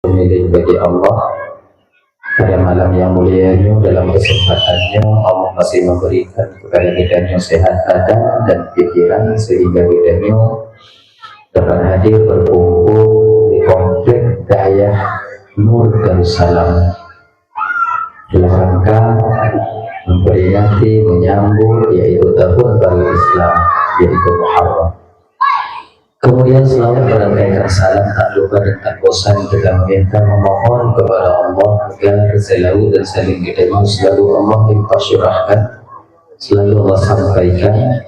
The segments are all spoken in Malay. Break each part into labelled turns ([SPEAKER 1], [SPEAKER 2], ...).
[SPEAKER 1] Milik bagi Allah pada malam yang mulianya. Dalam kesempatannya Allah masih memberikan kepada kita sehat badan dan pikiran sehingga kita dapat hadir berkumpul di komplek Daya Nur Darussalam dalam rangka memperingati menyambut yaitu tahun baru Islam, yaitu Muharram. Kemudian selalu berangkaikan salam tak lupa dan tak bosan kita meminta memohon kepada Allah agar selalu dan saling kita selalu Allah limpah syurahkan, selalu Allah sampaikan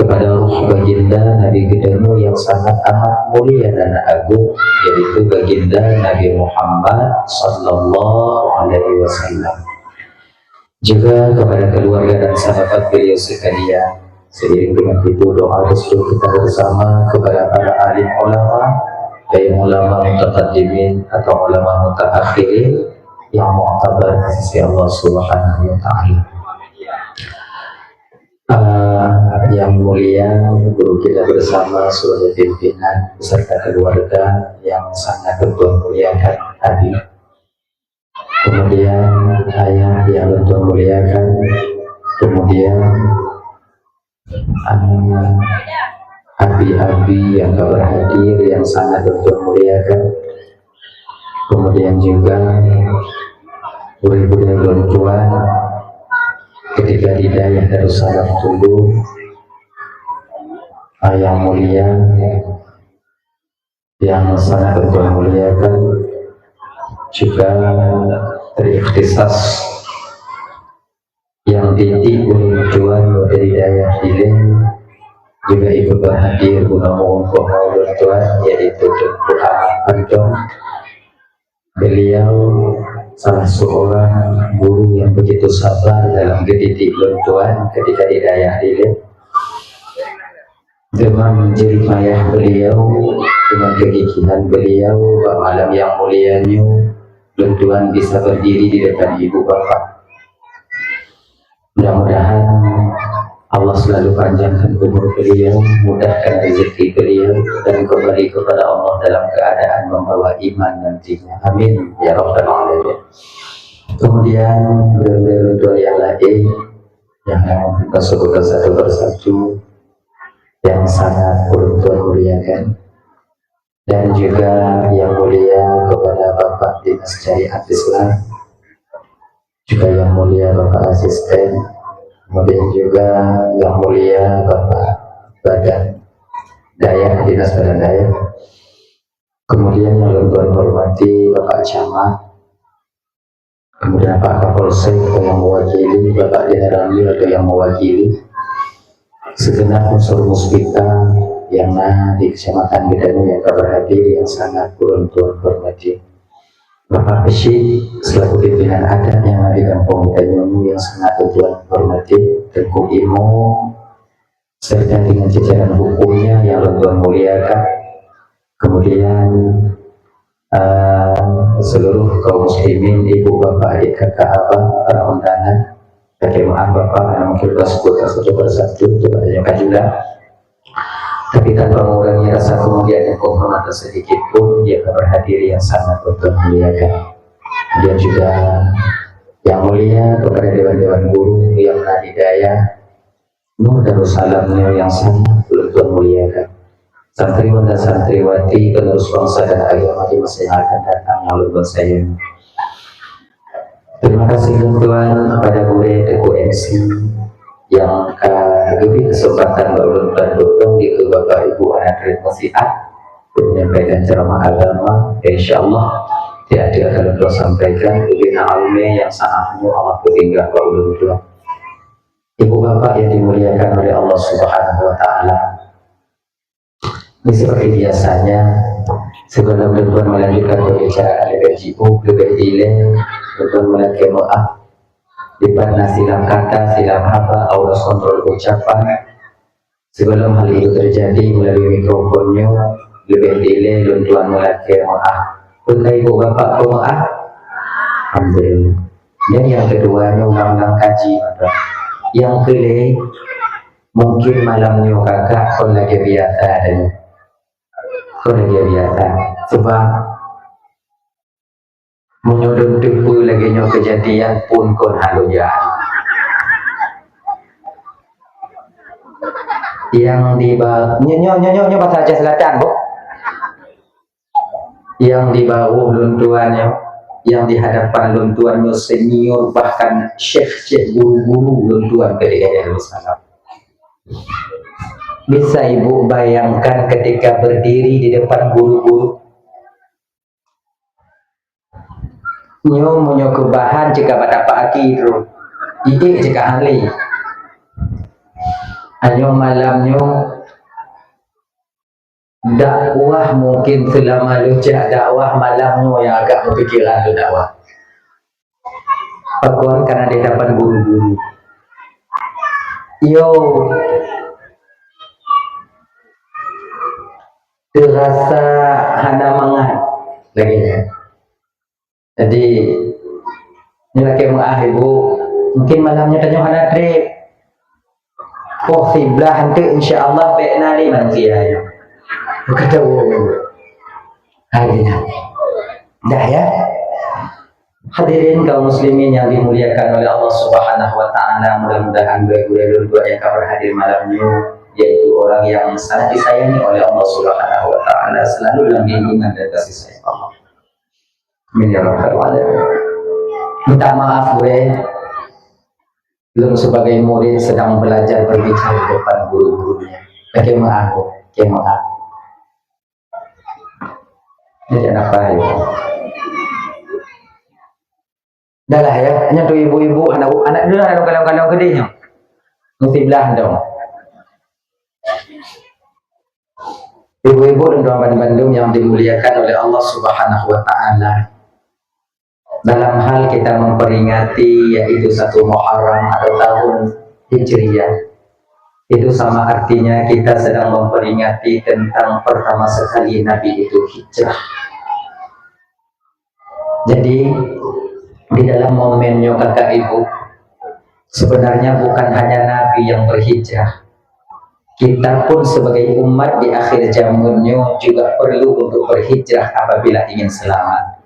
[SPEAKER 1] kepada ruh baginda Nabi kita yang sangat amat mulia dan agung, yaitu baginda Nabi Muhammad sallallahu alaihi wasallam, juga kepada keluarga dan sahabat beliau sekalian. Seiring dengan itu doa restu kita bersama kepada para alim ulama, baik ulama mutaqaddimin atau ulama mutaakhirin yang mu'tabar di sisi Allah Subhanahu wa taala. Yang mulia guru kita bersama sebagai pimpinan beserta keluarga yang sangat bertuan muliakan tadi. Kemudian ayah yang bertuan muliakan, kemudian abi-abi yang gak berhadir yang sangat bertuan muliakan, kemudian juga budi-budi tuan ketika hidayah Darussalam dulu, ayah mulia yang sangat bertuan muliakan, juga terikhtisas yang titik tujuan dari daya hilang juga ikut berhadir guna mohon Tuhan, yaitu Dr. Anton. Beliau salah seorang guru yang begitu sabar dalam gedidik Tuhan ketika di daya hilang, dengan jerih payah beliau, dengan kegigihan beliau, malam yang mulianya Tuhan bisa berdiri di depan ibu bapak. Mudah-mudahan Allah selalu panjangkan umur beliau, mudahkan rezeki beliau, dan kembali kepada Allah dalam keadaan membawa iman nantinya. Amin ya rabbal alamin. Kemudian beliau yang lain yang kita sebutkan satu persatu yang sangat beruntung muliakan, dan juga yang mulia kepada Bapak Dinas Syariat Islam, juga yang mulia Bapak Asisten, kemudian juga yang mulia Bapak Badan Daya, Dinas Badan Daya, kemudian yang Tuan hormati Bapak Camat, kemudian Pak Kapolsek atau yang mewakili, Bapak Generali atau yang mewakili segenap unsur muspika yang di kecamatan Gedanu yang berhadir yang sangat beruntung hormati. Bapak Besi selaku pimpinan adat yang ada di kampung Gedanu yang sangat bertuan hormati, Tengku Imo serta dengan jajaran hukumnya yang bertuan muliakan, kemudian seluruh kaum muslimin, ibu bapak adik kakak abang, para undangan, kakek maaf bapak, yang mungkin kita sebutkan satu persatu juga, tapi tanpa mengurangi rasa kemuliaan yang kehormatan sedikit pun dia berhadir yang sangat bertuan muliakan. Kemudian juga yang mulia kepada dewan-dewan guru yang Daya Nur Darussalam yang sangat bertuan muliakan, santriwan dan santriwati penerus bangsa dan agama di masa yang akan datang yang luar saya. Terima kasih Tuhan kepada Bure Teguh MC yang diberi kesempatan berulun dan dukung di Bapak Ibu anak Musiat menyampaikan ceramah agama. Insyaallah tidak akan kita sampaikan bina alme yang sangatnya Allah ketinggal berulun Tuhan. Ibu bapak yang dimuliakan oleh Allah Subhanahu wa taala, ini seperti biasanya sebelum Tuhan melanjutkan pembicaraan LPGU lebih dile Tuhan melanjutkan doa di mana silam kata, silam apa, aura kontrol ucapan. Sebelum hal itu terjadi melalui mikrofonnya lebih dile Tuhan melanjutkan doa. Untuk ibu bapak doa, alhamdulillah. Dan yang kedua undang-undang kaji. Yang kedua mungkin malamnya kakak kon lagi biasa dan sebab menyodon tepu lagi nyo kejadian pun kon halu jadi yang di nyo bahasa Aceh Selatan bu, yang di bawah luntuannya, yang di hadapan luntuannya senior bahkan syekh guru-guru luntuan ketika dia salam. Bisa ibu bayangkan ketika berdiri di depan guru-guru nyo kebahan jika pada Pak Akiru ide jika ahli anyo malamnya dakwah mungkin selama lucah dakwah malamnya yang agak berpikiran tu dakwah pekon karena di depan guru-guru yo terasa hana mangan lagi ya. Jadi ini lagi ibu mungkin malamnya tanya hana trip oh siblah nanti insyaallah baik nali manusia ya kata hari dah ya. Hadirin kaum muslimin yang dimuliakan oleh Allah Subhanahu wa taala, mudah-mudahan dua yang kabar hadir malam ini yaitu orang yang sangat disayangi oleh Allah Subhanahu wa taala, selalu dalam bimbingan dan kasih sayang Allah. Amin ya rabbal alamin. Minta maaf gue belum sebagai murid sedang belajar berbicara di depan guru-gurunya. Bagaimana aku? Bagaimana? Jadi apa ya? Dah lah ya, hanya tu ibu-ibu anak dulu ada kalau gedenya. Mesti belah dong. Ibu-ibu dan tuan Bandung yang dimuliakan oleh Allah Subhanahu wa taala. Dalam hal kita memperingati yaitu 1 Muharram atau tahun Hijriah, itu sama artinya kita sedang memperingati tentang pertama sekali Nabi itu hijrah. Jadi di dalam momennya kakak ibu, sebenarnya bukan hanya Nabi yang berhijrah, kita pun sebagai umat di akhir zamannya juga perlu untuk berhijrah apabila ingin selamat.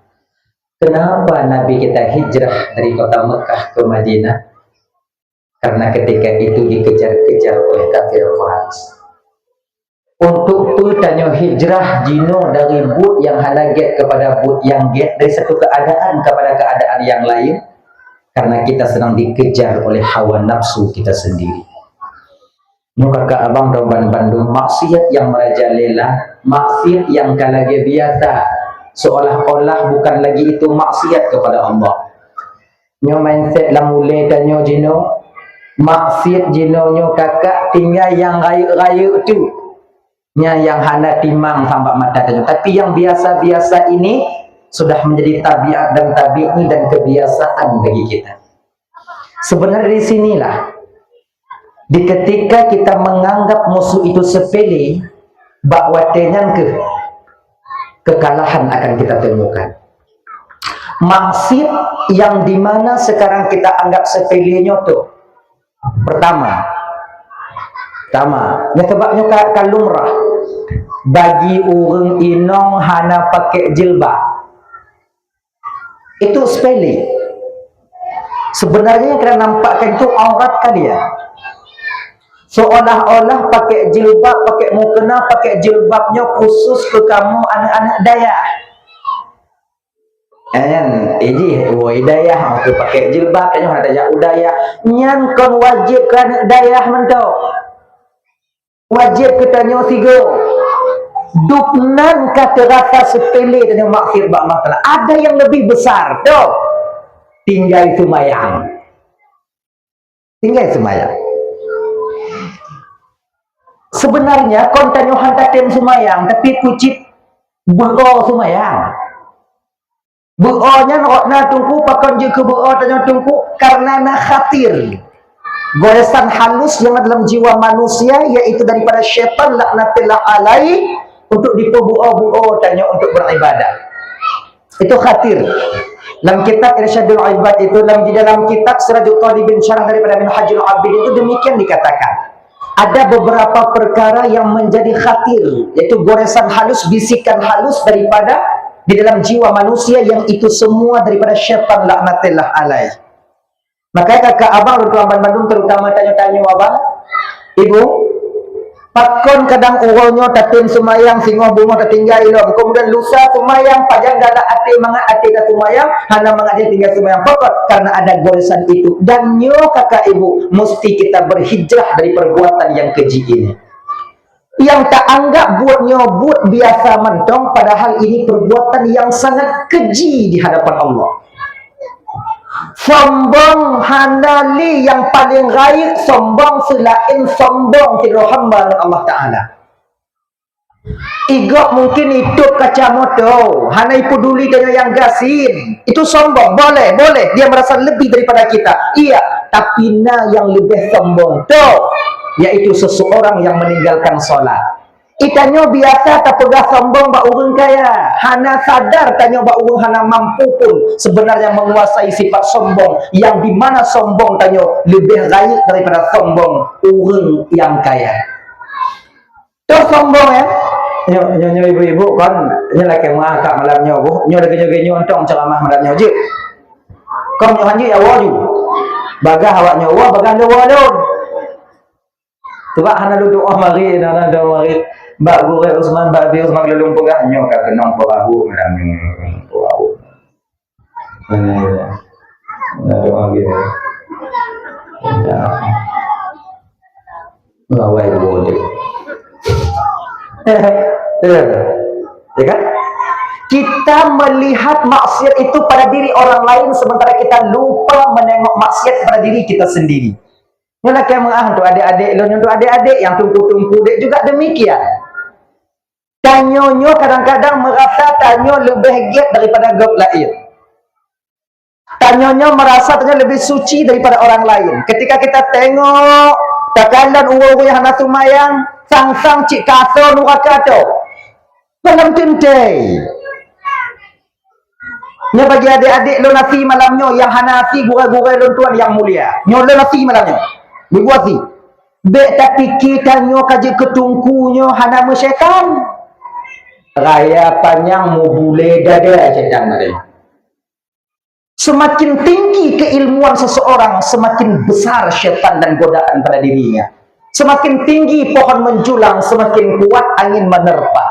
[SPEAKER 1] Kenapa Nabi kita hijrah dari kota Mekah ke Madinah? Karena ketika itu dikejar-kejar oleh kafir Quraisy. Untuk itu tanya hijrah jino dari but yang halaget kepada but yang get, dari satu keadaan kepada keadaan yang lain, karena kita sedang dikejar oleh hawa nafsu kita sendiri. Kakak abang Doban Bandung, maksiat yang merajalela, maksiat yang kalage biasa, seolah-olah bukan lagi itu maksiat kepada Allah. Nyo mindset lah mulai tanya jino, maksiat jino nyo kakak tinggal yang raya-raya tu, nya yang hana timang sampai mata tanya. Tapi yang biasa-biasa ini sudah menjadi tabiat dan tabi'i dan kebiasaan bagi kita. Sebenarnya di sinilah, di ketika kita menganggap musuh itu sepele, bahwa dengan kekalahan akan kita temukan. Maksiat yang dimana sekarang kita anggap sepelenya tuh, pertama, ya sebabnya kalumrah bagi orang inong hana pakai jilbab itu sepele. Sebenarnya yang kita nampakkan itu aurat kalian. Seolah-olah pakai jilbab, pakai mukena, pakai jilbabnya khusus ke kamu anak-anak Dayak. Ini Dayak waktu pakai jilbab, tanya ada Dayak Dayak. Nyan kon wajib kan Dayak mentau. Wajib kita nyo tiga. Duknan kata rasa sepele tanya maksud bak matlah. Ada yang lebih besar tu. Tinggal semayang. Tinggal semayang. Sebenarnya konten yang hantatin semayang, tapi kucip bero semayang. Beronya nak tunggu pakai je ke bero tanya tunggu karena nak khatir. Goresan halus yang dalam jiwa manusia yaitu daripada syaitan laknatillah alaihi untuk diperbuo-buo tanya untuk beribadah. Itu khatir. Dalam kitab Irsyadul Ibad itu, di dalam kitab Sirajul Talibin Syarah daripada Minhajul Abid itu demikian dikatakan. Ada beberapa perkara yang menjadi khatir, yaitu goresan halus, bisikan halus
[SPEAKER 2] di dalam jiwa manusia yang itu semua daripada syaitan laknatillah alaih. Maka kakak abang Tuan Bandung terutama tanya-tanya abang, ibu, pakon kadang urolnya tatin sumayang singoh bunga tertinggal ilom, kemudian lusa sumayang pajang galak ati mangat ati dah sumayang hana mangat dia tinggal sumayang pokok karena ada goresan itu. Dan nyo kakak ibu mesti kita berhijrah dari perbuatan yang keji ini. Yang tak anggap buat nyobut biasa mentong, padahal ini perbuatan yang sangat keji di hadapan Allah. Sombong hanali yang paling gaib, sombong selain sombong tidak hamba dengan Allah Ta'ala. Igok mungkin hidup kacamata, hanai peduli dengan yang gasin, itu sombong, boleh, dia merasa lebih daripada kita, iya, tapi yang lebih sombong tuh, yaitu seseorang yang meninggalkan sholat. Itanyo biasa tak pegah sombong bak urang kaya, hana sadar tanyo bak urang hana mampu pun sebenarnya menguasai sifat sombong, yang dimana sombong tanyo lebih gaib daripada sombong urang yang kaya. Tuh sombong ya, nyo ibu-ibu kan, nyo laki mengakak malamnya, nyo lagi nyo ontong ceramah malamnya je. Kau nyo hanji awak ju, bagah awak nyo awak, bagah nyo awak dong. Coba hana lu doa mari, hana doa mari. Mbak Gure Usman, Mbak Bi Usman gelung pegah nyo ka kenong perahu malamnya perahu. Nah doa gitu. Ya. Lawai bodek. Ya kan? Kita melihat maksiat itu pada diri orang lain sementara kita lupa menengok maksiat pada diri kita sendiri. Nyolah kayak untuk adik-adik, lo untuk adik-adik yang tumpu-tumpu dek juga demikian. Tanyonyo kadang-kadang merasa tanyo lebih giat daripada gop lain. Tanyonyo merasa tanyo lebih suci daripada orang lain. Ketika kita tengok takalan uang yang hana sumayang, sang-sang cik kaso nuraka tu. Malam tentai. Nya bagi adik-adik lo nasi malamnya yang hana nasi gura-gura lo tuan yang mulia. Nyo lo nasi malamnya. Dibuat si. Bek tapi kita nyo kaji ketungkunya hana mesyaitan. Raya panjang mau bule dada syaitan tadi. Semakin tinggi keilmuan seseorang, semakin besar syaitan dan godaan pada dirinya. Semakin tinggi pohon menjulang, semakin kuat angin menerpa.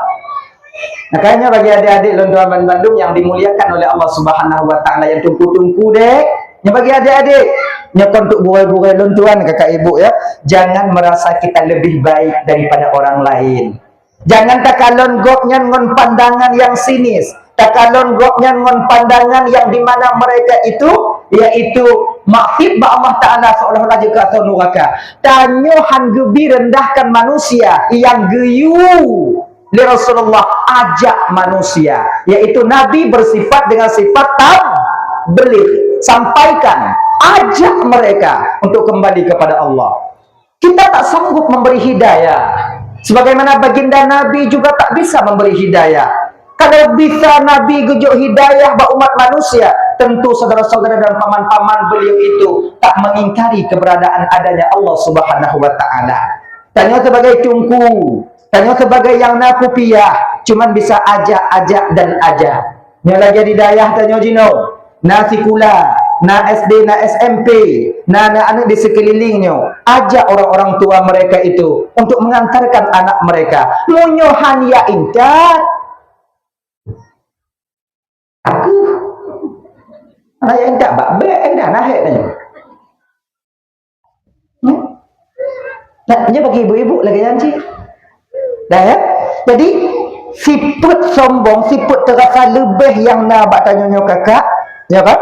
[SPEAKER 2] Makanya bagi adik-adik Lontuan Bandung yang dimuliakan oleh Allah Subhanahu Wa Taala yang tungku-tungku dek, yang bagi adik-adik nyokon untuk buai-buai Lontuan kakak ibu ya, jangan merasa kita lebih baik daripada orang lain. Jangan takalon goknya ngon pandangan yang sinis, takalon goknya ngon pandangan yang dimana mereka itu yaitu maksud ba Allah Ta'ala seolah-olah juga atau nuraka. Tanyo han gebi rendahkan manusia yang geyu li Rasulullah ajak manusia, yaitu Nabi bersifat dengan sifat tabligh, sampaikan, ajak mereka untuk kembali kepada Allah. Kita tak sanggup memberi hidayah. Sebagaimana baginda Nabi juga tak bisa memberi hidayah. Kalau bisa Nabi gejok hidayah bagi umat manusia, tentu saudara-saudara dan paman-paman beliau itu tak mengingkari keberadaan adanya Allah Subhanahu Wa Taala. Tanya sebagai tungku, tanya sebagai yang nakupiah, cuman bisa ajak dan ajak. Nyala jadi hidayah tanya jino, nasi kula, na SD, na SMP, na anak di sekelilingnya, ajak orang-orang tua mereka itu untuk mengantarkan anak mereka. Munyohan ya incat. Aku, anak yang tak bakbe, dah nahek tanya. Nah, ini bagi ibu-ibu lagi janji. Dah ya. Jadi sifat sombong, sifat terasa lebih yang nak tanya kakak, ya kan?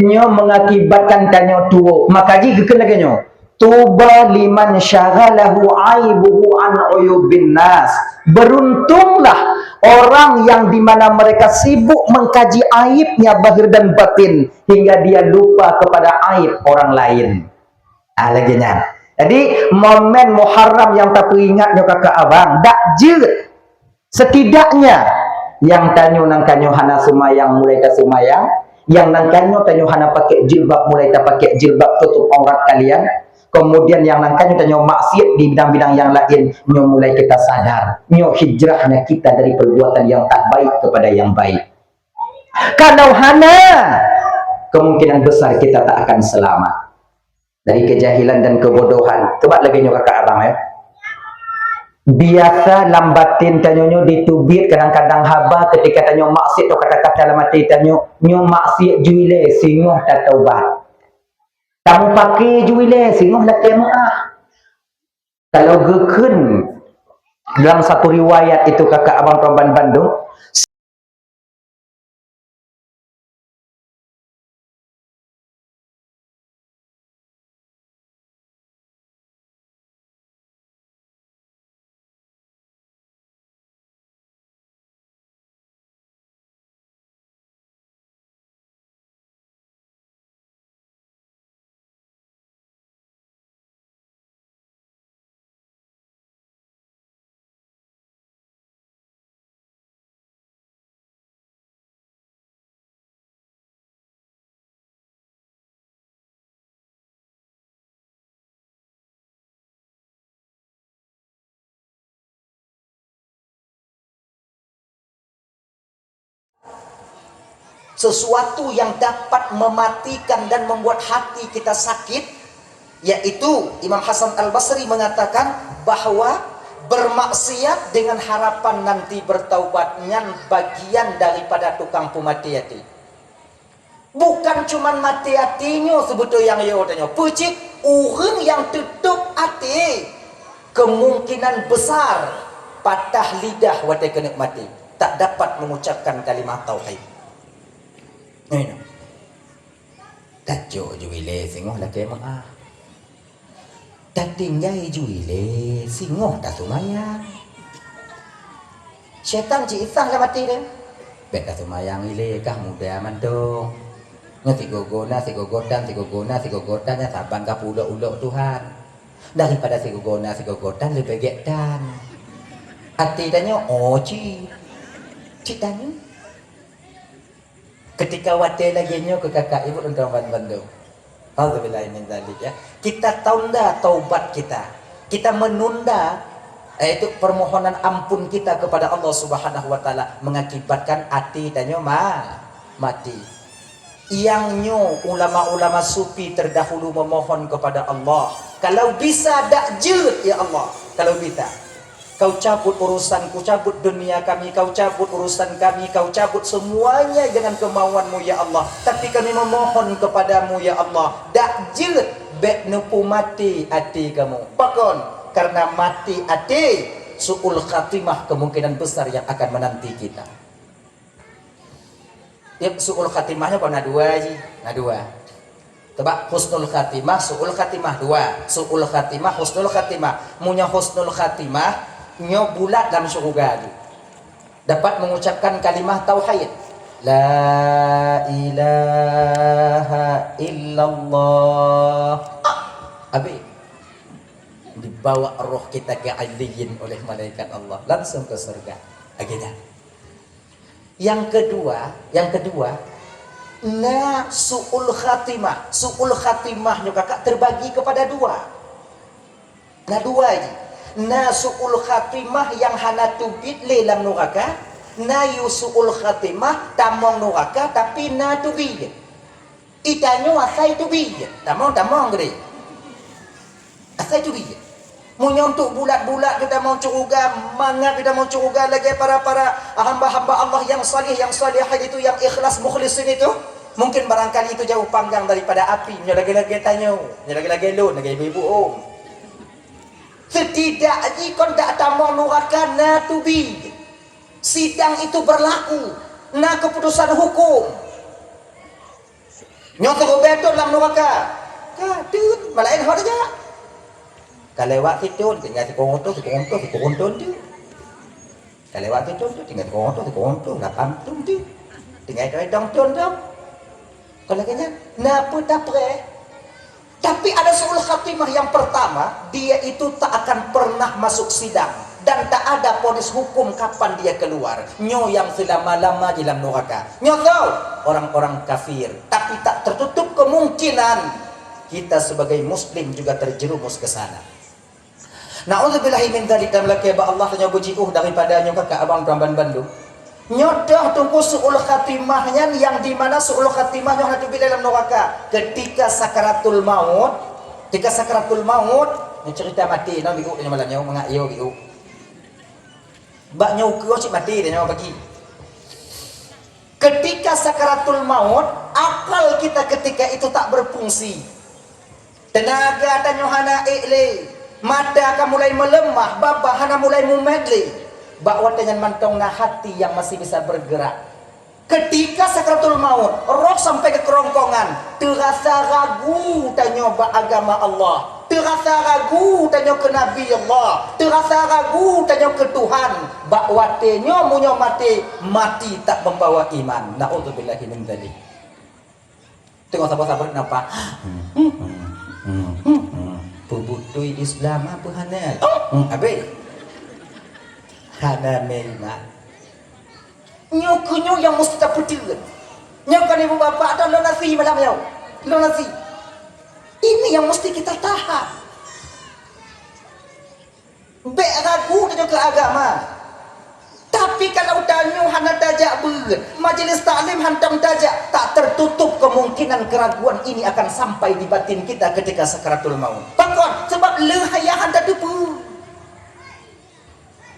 [SPEAKER 2] Nyo mengakibatkan tanya tua. Maka jika kena kenyo, tuba liman syaghalahu aibuhu an uyubin nas. Beruntunglah orang yang dimana mereka sibuk mengkaji aibnya bahir dan batin hingga dia lupa kepada aib orang lain. Lagi nya. Jadi momen Muharram yang tak teringat nyo kakak abang, dak je. Setidaknya yang tanyo nang kanyo hana sumayang mulai ke sumayang, yang nangkanyo tanyo hana pakai jilbab mulai tak pakai jilbab tutup aurat kalian, kemudian yang nangkanyo tanyo maksiat di bidang-bidang yang lain, nyo mulai kita sadar, nyo hijrahnya kita dari perbuatan yang tak baik kepada yang baik. Kalau hana, kemungkinan besar kita tak akan selamat dari kejahilan dan kebodohan. Coba lagi nyok kakak abang ya. Biasa lambatin tanyonyo ditubit kadang-kadang haba ketika tanyo maksiat atau kata-kata dalam hati tanyo nyo maksiat juile singoh tak taubat. Kamu pakai juile singoh lah kemaah. Kalau geken dalam satu riwayat itu kakak abang Perempuan Bandung, sesuatu yang dapat mematikan dan membuat hati kita sakit, yaitu Imam Hasan Al-Basri mengatakan bahwa bermaksiat dengan harapan nanti bertaubatnya bagian daripada tukang pemati hati. Bukan cuman mati hatinya sebetulnya yang yodanya pecik, orang yang tutup hati kemungkinan besar patah lidah watai kena mati, tak dapat mengucapkan kalimat tauhid. Ini tajuk juile singoh lah kemah. Tak tinggal juile singoh tak sumayang. Syaitan cik isang lah mati dia. Bet tak sumayang ile kah muda mandong. Ngasih gogotan saban kah ulok-ulok Tuhan. Daripada si gogotan lebih getan. Hati tanya, oh cik tanya. Ketika wadah lagi nyo ke kakak ibu dan kawan Bandung. Alhamdulillah min zalik ya. Kita tunda taubat kita. Kita menunda itu permohonan ampun kita kepada Allah Subhanahu wa taala mengakibatkan hati danyo mati. Yang nyo ulama-ulama sufi terdahulu memohon kepada Allah, kalau bisa dak jut ya Allah, kalau bisa kau cabut urusanku, cabut dunia kami, kau cabut urusan kami, kau cabut semuanya dengan kemauanmu ya Allah. Tapi kami memohon kepadamu ya Allah, dak jilid bek nupu mati hati kamu. Bahkan karena mati hati, su'ul khatimah kemungkinan besar yang akan menanti kita. Ya, su'ul khatimahnya kok na dua aja, na dua. Coba husnul khatimah, su'ul khatimah dua. Su'ul khatimah, husnul khatimah. Munya husnul khatimah nyo bulat dalam surga dapat mengucapkan kalimah tauhid la ilaha illallah. Abi dibawa roh kita ke aliyin oleh malaikat Allah langsung ke surga. Agenda yang kedua na su'ul khatimah nyo kakak terbagi kepada dua. Nah dua aja. Na su'ul khatimah yang hana tubit lelam nuraka, na yusu'ul khatimah tamong nuraka tapi na tubit. Itanyo asai tubit. Tamong gede. Asai tubit. Munyontuk bulat-bulat kita mau curuga, mangga kita mau curuga lagi para hamba-hamba Allah yang salih itu yang ikhlas mukhlisin itu. Mungkin barangkali itu jauh panggang daripada api. Nyo lagi-lagi tanyo, nyo lagi-lagi lo, lagi ibu-ibu om. Setidaknya kon tak tamong nuraka na tubi. Sidang itu berlaku. Na keputusan hukum. Nyoto betul dalam nuraka. Kadut malain hot aja. Kalewat itu tinggal dikonto tu. Kalewat itu tinggal dikonto lapam tu. Tinggal dong. Kalau kayaknya napa tapre. Tapi ada su'ul khatimah yang pertama, dia itu tak akan pernah masuk sidang dan tak ada ponis hukum kapan dia keluar. Nyo yang selama-lama di dalam neraka. Nyo tahu orang-orang kafir, tapi tak tertutup kemungkinan kita sebagai muslim juga terjerumus ke sana. Na'udzubillahi min dzalik, dan laki Allah tanya bujiuh daripada nyo kakak abang Pramban Bandung. Nyodah tunggu su'ul khatimahnya, yang dimana su'ul khatimahnya nanti bila dalam neraka ketika sakaratul maut. Ketika sakaratul maut, ni cerita mati no biu dia malam nyau mengayo biu. Bak nyau kau cik mati dia nyau bagi. Ketika sakaratul maut, akal kita ketika itu tak berfungsi. Tenaga dan yohana ikli, mata akan mulai melemah, babahana mulai memedli. Bak watanyan mantong na hati yang masih bisa bergerak. Ketika sakaratul maut, roh sampai ke kerongkongan, terasa ragu tanya bak agama Allah, terasa ragu tanya ke Nabi Allah, terasa ragu tanya ke Tuhan. Bak watenya munyo mati tak membawa iman. Na'udzubillahi min dzalik. Tengok sabar-sabar kenapa? Pebutui Islam apa hana? Habis. Hana memang nyukunyo yang mesti tak putih. Nyukan ibu bapa ada lo nasi malam yau. Lo nasi. Ini yang mesti kita tahan. Bek ragu dengan ke agama. Tapi kalau danyu hana tajak ber, majlis taklim hantam tajak, tak tertutup kemungkinan keraguan ini akan sampai di batin kita ketika sakaratul maut. Pakon sebab lehayahan tak dupu.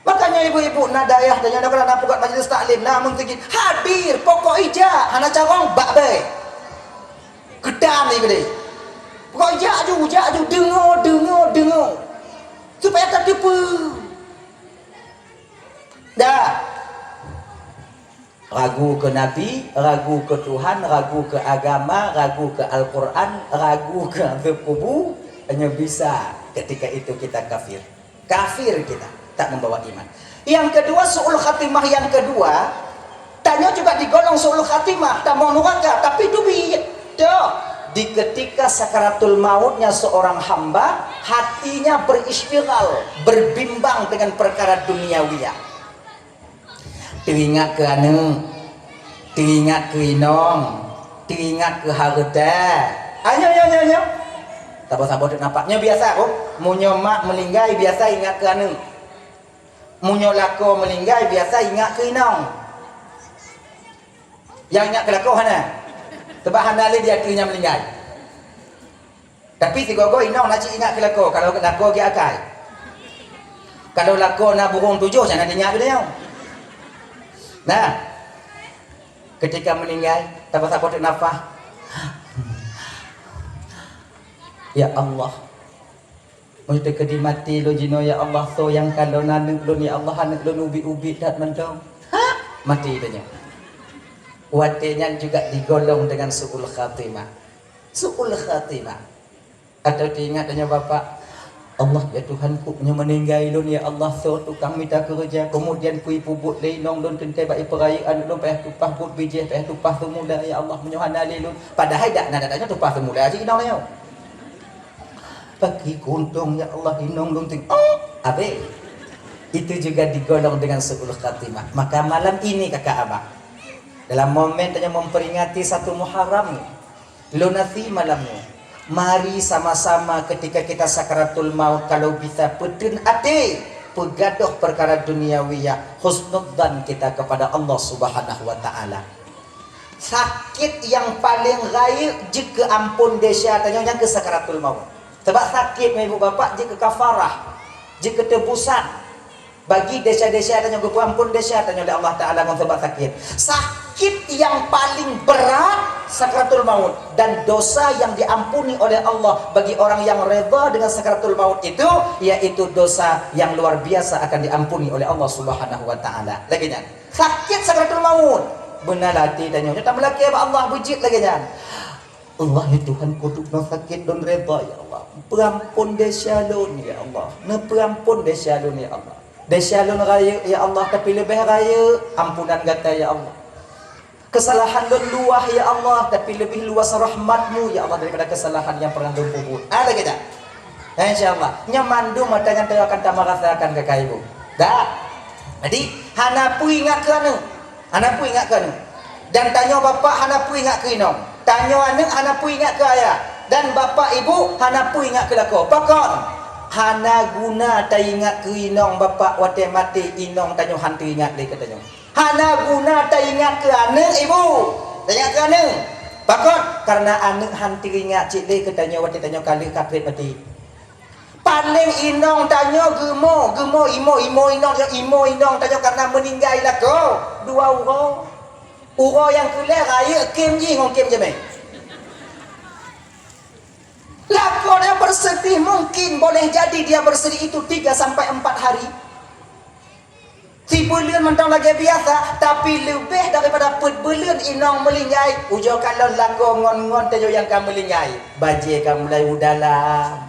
[SPEAKER 2] Makanya ibu-ibu nadayah dan yang nak buat majlis taklim namun tinggi hadir pokok ija hana carong bak baik gedam ni gede pokok ija aju dengar supaya tak tipu dah. Ragu ke Nabi, ragu ke Tuhan, ragu ke agama, ragu ke Al-Quran, ragu ke azab kubur, hanya bisa ketika itu kita kafir kita tak membawa iman. Yang kedua su'ul khatimah, yang kedua tanya juga digolong su'ul khatimah tak mau neraka, tapi itu beda di ketika sakaratul mautnya seorang hamba, hatinya beristighal, berbimbang dengan perkara duniawiyah. Teringat ke anu, teringat ke inong, teringat ke harta. Ayo sabar-sabar nampaknya biasa kok. Munyo mak melinggai biasa ingat ke anu, munyo lako melinggai biasa ingat ke inong. Yang ingat ke lako hana sebab hana le dia tunya melinggai. Tapi si gogo inong nak ingat ke lako. Kalau lako dia akai, kalau lako nak burung tujuh sana dia ingat dia. Nah, ketika meninggal sabar-sabar nafas. Ya Allah, mesti kedi mati lo jino ya Allah, so yang kalau nanuk lo ni Allah anak lo ubi dat mentong mati dia. Watenya juga digolong dengan su'ul khatimah. Su'ul khatimah atau diingatnya bapak Allah, ya Tuhanku punya meninggal lo ya Allah, so tukang minta kerja kemudian kui pubut lenong don tentai bai perayaan lo payah tupah but biji payah tupah semula ya Allah menyohana lelun padahal dak nadanya tupah semula aja inong leo bagi kuntung ya Allah inong lunting abe itu juga digolong dengan su'ul khatimah. Maka malam ini kakak abang dalam momen yang memperingati satu Muharram lunasi malamnya, mari sama-sama ketika kita sakaratul maut kalau bisa pedun ati pegaduh perkara duniawiyah, husnudzan kita kepada Allah Subhanahu wa taala. Sakit yang paling raya jika ampun desya tanya yang ke sakaratul maut. Sebab sakit ibu bapak jika kafarah, jika tebusan bagi desya-desya tanya ke ampun desya tanya oleh Allah taala sebab sakit. Sakit yang paling berat sakaratul maut dan dosa yang diampuni oleh Allah bagi orang yang redha dengan sakaratul maut itu yaitu dosa yang luar biasa akan diampuni oleh Allah Subhanahu wa taala. Lagi kan? Sakit sakaratul maut. Benar hati dan nyonya tak melaki Allah bujit lagi kan? Allah ya Tuhan kutuk no sakit dan redha ya Allah. Perampun desyalun ya Allah. Na perampun desyalun ya Allah. Desyalun raya ya Allah tapi lebih raya ampunan gata ya Allah. Kesalahan lu luah ya Allah tapi lebih luas rahmatmu ya Allah daripada kesalahan yang pernah lu buat. Ada kita. Insyaallah. Nyamandu matanya tu akan tak merasakan kakak ibu. Dah. Jadi hanapu ingat ke anu. Hanapu ingat ke anu. Dan tanya bapak hanapu ingat ke inong. Tanya anak hanapu ingat ke ayah. Dan bapak ibu hanapu ingat ke lako. Pakon. Hana guna tak ingat ke inong bapak wate mati inong tanya hantu ingat dia katanya. Hana guna tak ingat ke anak ibu. Tak ingat ke anak. Bakot karena anak hanti ingat cik dia ketanya waktu tanya kali kapit mati. Paling inong tanya gemo imo inong tanya karena meninggal lah kau. Dua uro yang kelar raya kem je ngong kem je mai. Lakon yang bersedih mungkin boleh jadi dia bersedih itu 3 sampai 4 hari. Si bulan mentang lagi biasa, tapi lebih daripada bulan inong melingai. Ujo kalau lagu ngon-ngon tayo yang kamu melingai. Baje kamu mulai udalam.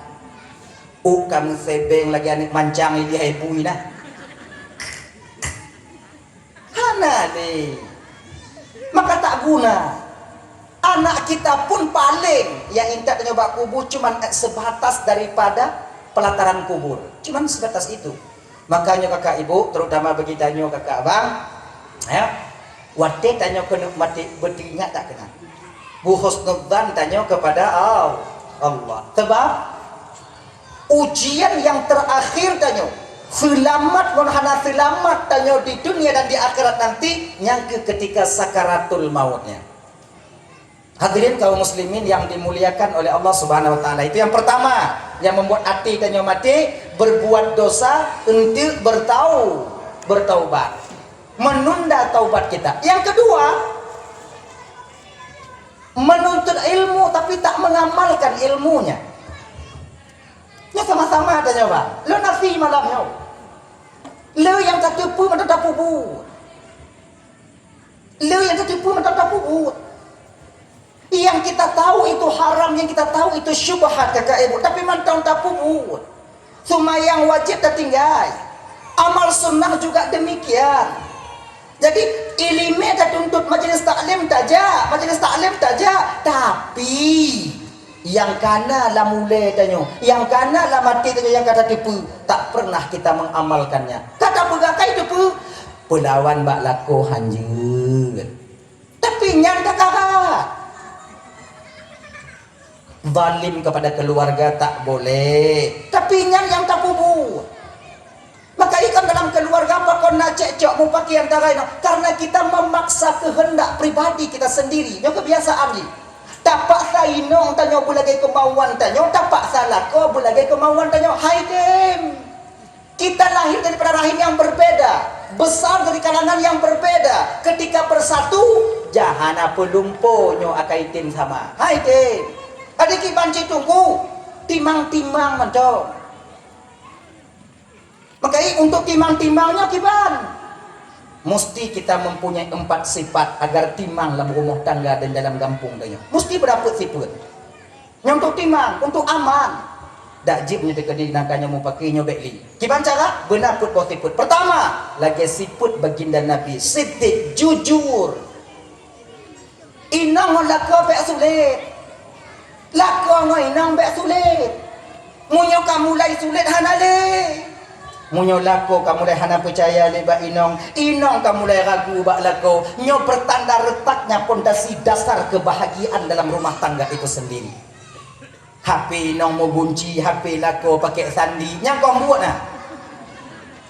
[SPEAKER 2] Kamu sebeng lagi anak mancang ini hebu ina. Hana ni. Maka tak guna. Anak kita pun paling yang intak nyoba kubur cuman sebatas daripada pelataran kubur. Cuman sebatas itu. Makanya kakak ibu, terutama bagi tanyo kakak abang, ya, wate tanyo kena mati beringat tak kena. Bu husnudzan tanyo kepada Allah. Sebab ujian yang terakhir tanyo, selamat hana selamat tanyo di dunia dan di akhirat nanti nyangke ketika sakaratul mautnya. Hadirin kaum muslimin yang dimuliakan oleh Allah Subhanahu wa taala. Itu yang pertama yang membuat hati tanyo mati, berbuat dosa untuk bertaubat. Menunda taubat kita. Yang kedua, menuntut ilmu tapi tak mengamalkan ilmunya. Ya sama-sama tanyo Bang. Lo nasi malamnya. Lo yang tertipu mentang tapu. Lo yang tertipu mentang tapu. Yang kita tahu itu haram, yang kita tahu itu syubhat kakak ibu, tapi mantau tak puput. Sumayang wajib tertinggal. Amal sunnah juga demikian. Jadi ilmu tak tuntut majlis taklim taja, tapi yang kana lah mulai tanyo, yang kana lah mati tanyo, yang kata tipu tak pernah kita mengamalkannya. Kata pegakai tipu, pelawan bak lako hanjur. Tapi nyanda karat. Zalim kepada keluarga tak boleh, tapi yang tak bubu. Maka ikan dalam keluarga apa kau nak cek mu pakai antara ini, karena kita memaksa kehendak pribadi kita sendiri. Yang kebiasaan ni. Tak paksa inong tanyo bulagai kemauan tanyo, tak paksa lako bulagai kemauan tanyo. Hai dem. Kita lahir daripada rahim yang berbeda, besar dari kalangan yang berbeda. Ketika bersatu, jahana pelumpo nyo akaitin sama. Hai dem. Adik banci tunggu timang-timang mentong. Makanya untuk timang-timangnya kiban mesti kita mempunyai 4 sifat agar timang dalam rumah tangga dan dalam kampung tanya. Mesti berapa sifat. Yang untuk timang, untuk aman. Dak jibnya dekadi nakanya mau pakainya baikli. Kiban cara benar put sifat. Pertama, lagi sifat baginda Nabi, siddiq, jujur. Inang laka pek sulit. Lako ngoi nang bek sulit. Munyo kamu lai sulit hanale. Munyo lako kamu lai hana percaya le bak inong kamu lai ragu bak lako. Nyo pertanda retaknya pondasi dasar kebahagiaan dalam rumah tangga itu sendiri. HP inong mau bunci, HP lako pakai sandi, yang kau buat nah.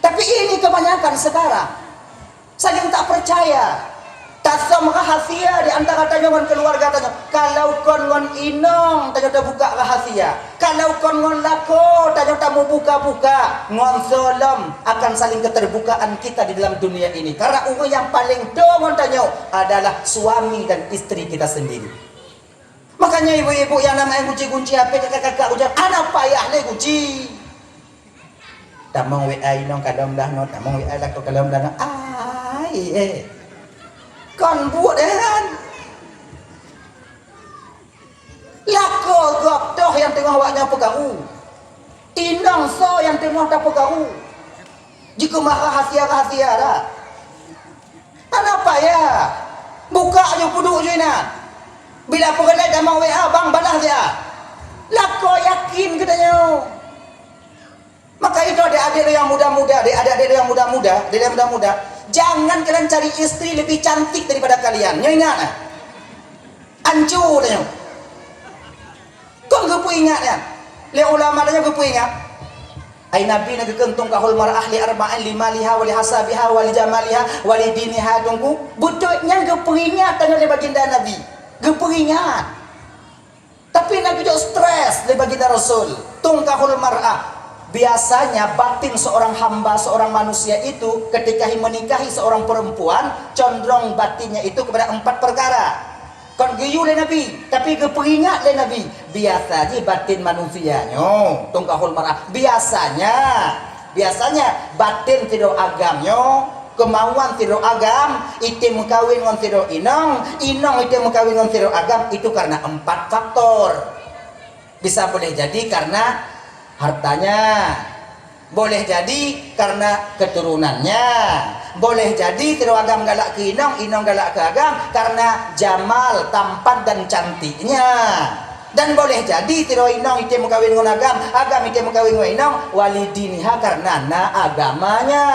[SPEAKER 2] Tapi ini kebanyakan sekarang saling tak percaya. Tasam rahasia di antara tanyawan keluarga tanya. Kalau kon ngon inong tanya tak buka rahasia. Kalau kon ngon lako tanya tak mau buka-buka. Ngon solam akan saling keterbukaan kita di dalam dunia ini. Karena umur yang paling dongon tanya adalah suami dan istri kita sendiri. Makanya ibu-ibu yang namanya kunci-kunci HP kakak-kakak ujar anak payah le kunci. Tamang WA inong kadang dah no, tamang WA lako kadang dah no. Kon buat kan lako gop toh yang tengah waknya pegau inang so yang tengah tak pegau jika mah rahasia-rahasia dah kenapa ya buka aja puduk je nak bila pergelai damang WA bang balas dia lako yakin katanya. Maka itu adik-adik yang muda-muda, adik-adik yang muda-muda, jangan kalian cari istri lebih cantik daripada kalian. Nyo ingat ah. Hancur dia. Kau gepu ingat ya? Le ulama dia gepu ingat.
[SPEAKER 3] Ai Nabi nagkentong kahul mar'ah li arba'in limaliha wa li hasabiha wa li jamaliha wa li diniha tungku butuhnya geperingatan oleh baginda Nabi, geperingat. Tapi Nabi juga stres oleh baginda Rasul tung kahul mar'ah. Biasanya batin seorang hamba, seorang manusia itu ketika menikahi seorang perempuan condong batinnya itu kepada 4 perkara. Kon geyu le Nabi, tapi geperingat le Nabi. Biasanya batin manusianya, tungkahul mar'ah. Biasanya batin tidak agamnya, kemauan tidak agam, itu mengkawin dengan tidak inong itu mengkawin dengan tidak agam, itu karena 4 faktor. Bisa boleh jadi karena hartanya, boleh jadi karena keturunannya, boleh jadi tidak agam galak ke inong galak ke agam karena jamal, tampan dan cantiknya, dan boleh jadi tidak inong itu mengkawin dengan agam itu mengkawin dengan inong walidiniha karena agamanya.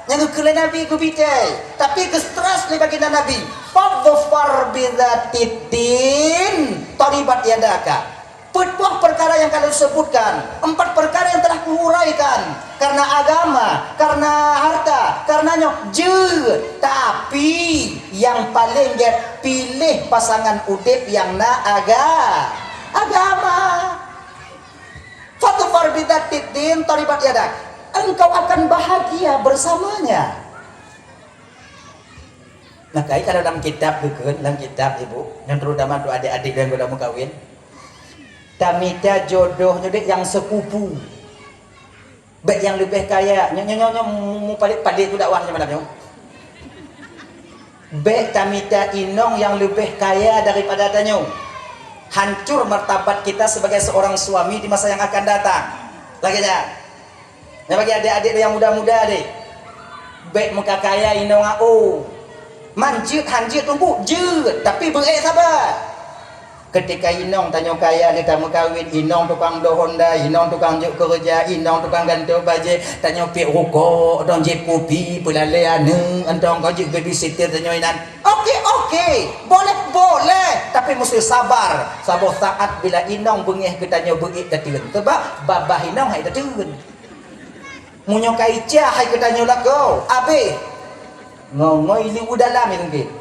[SPEAKER 3] Yang kekele Nabi kubitai, tapi kestres ni baginda Nabi. Fadfar bidzatidin taribat yadaka. Petuah perkara yang kalian sebutkan, 4 perkara yang telah kuuraikan, karena agama, karena harta, karenanya tapi yang paling get pilih pasangan udip yang agama. Fatufar bidzatidin taribat yadak, engkau akan bahagia bersamanya. Nah, kalau dalam kitab dalam kitab ibu, yang terutama untuk adik-adik yang sudah mau kawin, tamita jodohnya dek yang sepupu, baik yang lebih kaya, nyonya mau palik itu dakwahnya malamnya. Baik tamita inong yang lebih kaya daripada tanyo. Hancur martabat kita sebagai seorang suami di masa yang akan datang. Laginya, ya bagi adik-adik yang muda-muda dek, baik muka kaya inong manjut hanjut tunggu jut, tapi berik sabar. Ketika inong tanya kaya ni kamu kawin, inong tukang do Honda, inong tukang juk kerja, inong tukang ganto baje, tanya pi rokok, dong je kopi, pelale ane, antong kau juk babysitter tanya inan. Okey, boleh, tapi mesti sabar. Sabar saat bila inong bengih ketanya berik datun. Sebab babah inong hai datun. Munyo kaicia hai ketanya lako, abe. Ngongoi li udalam mungkin.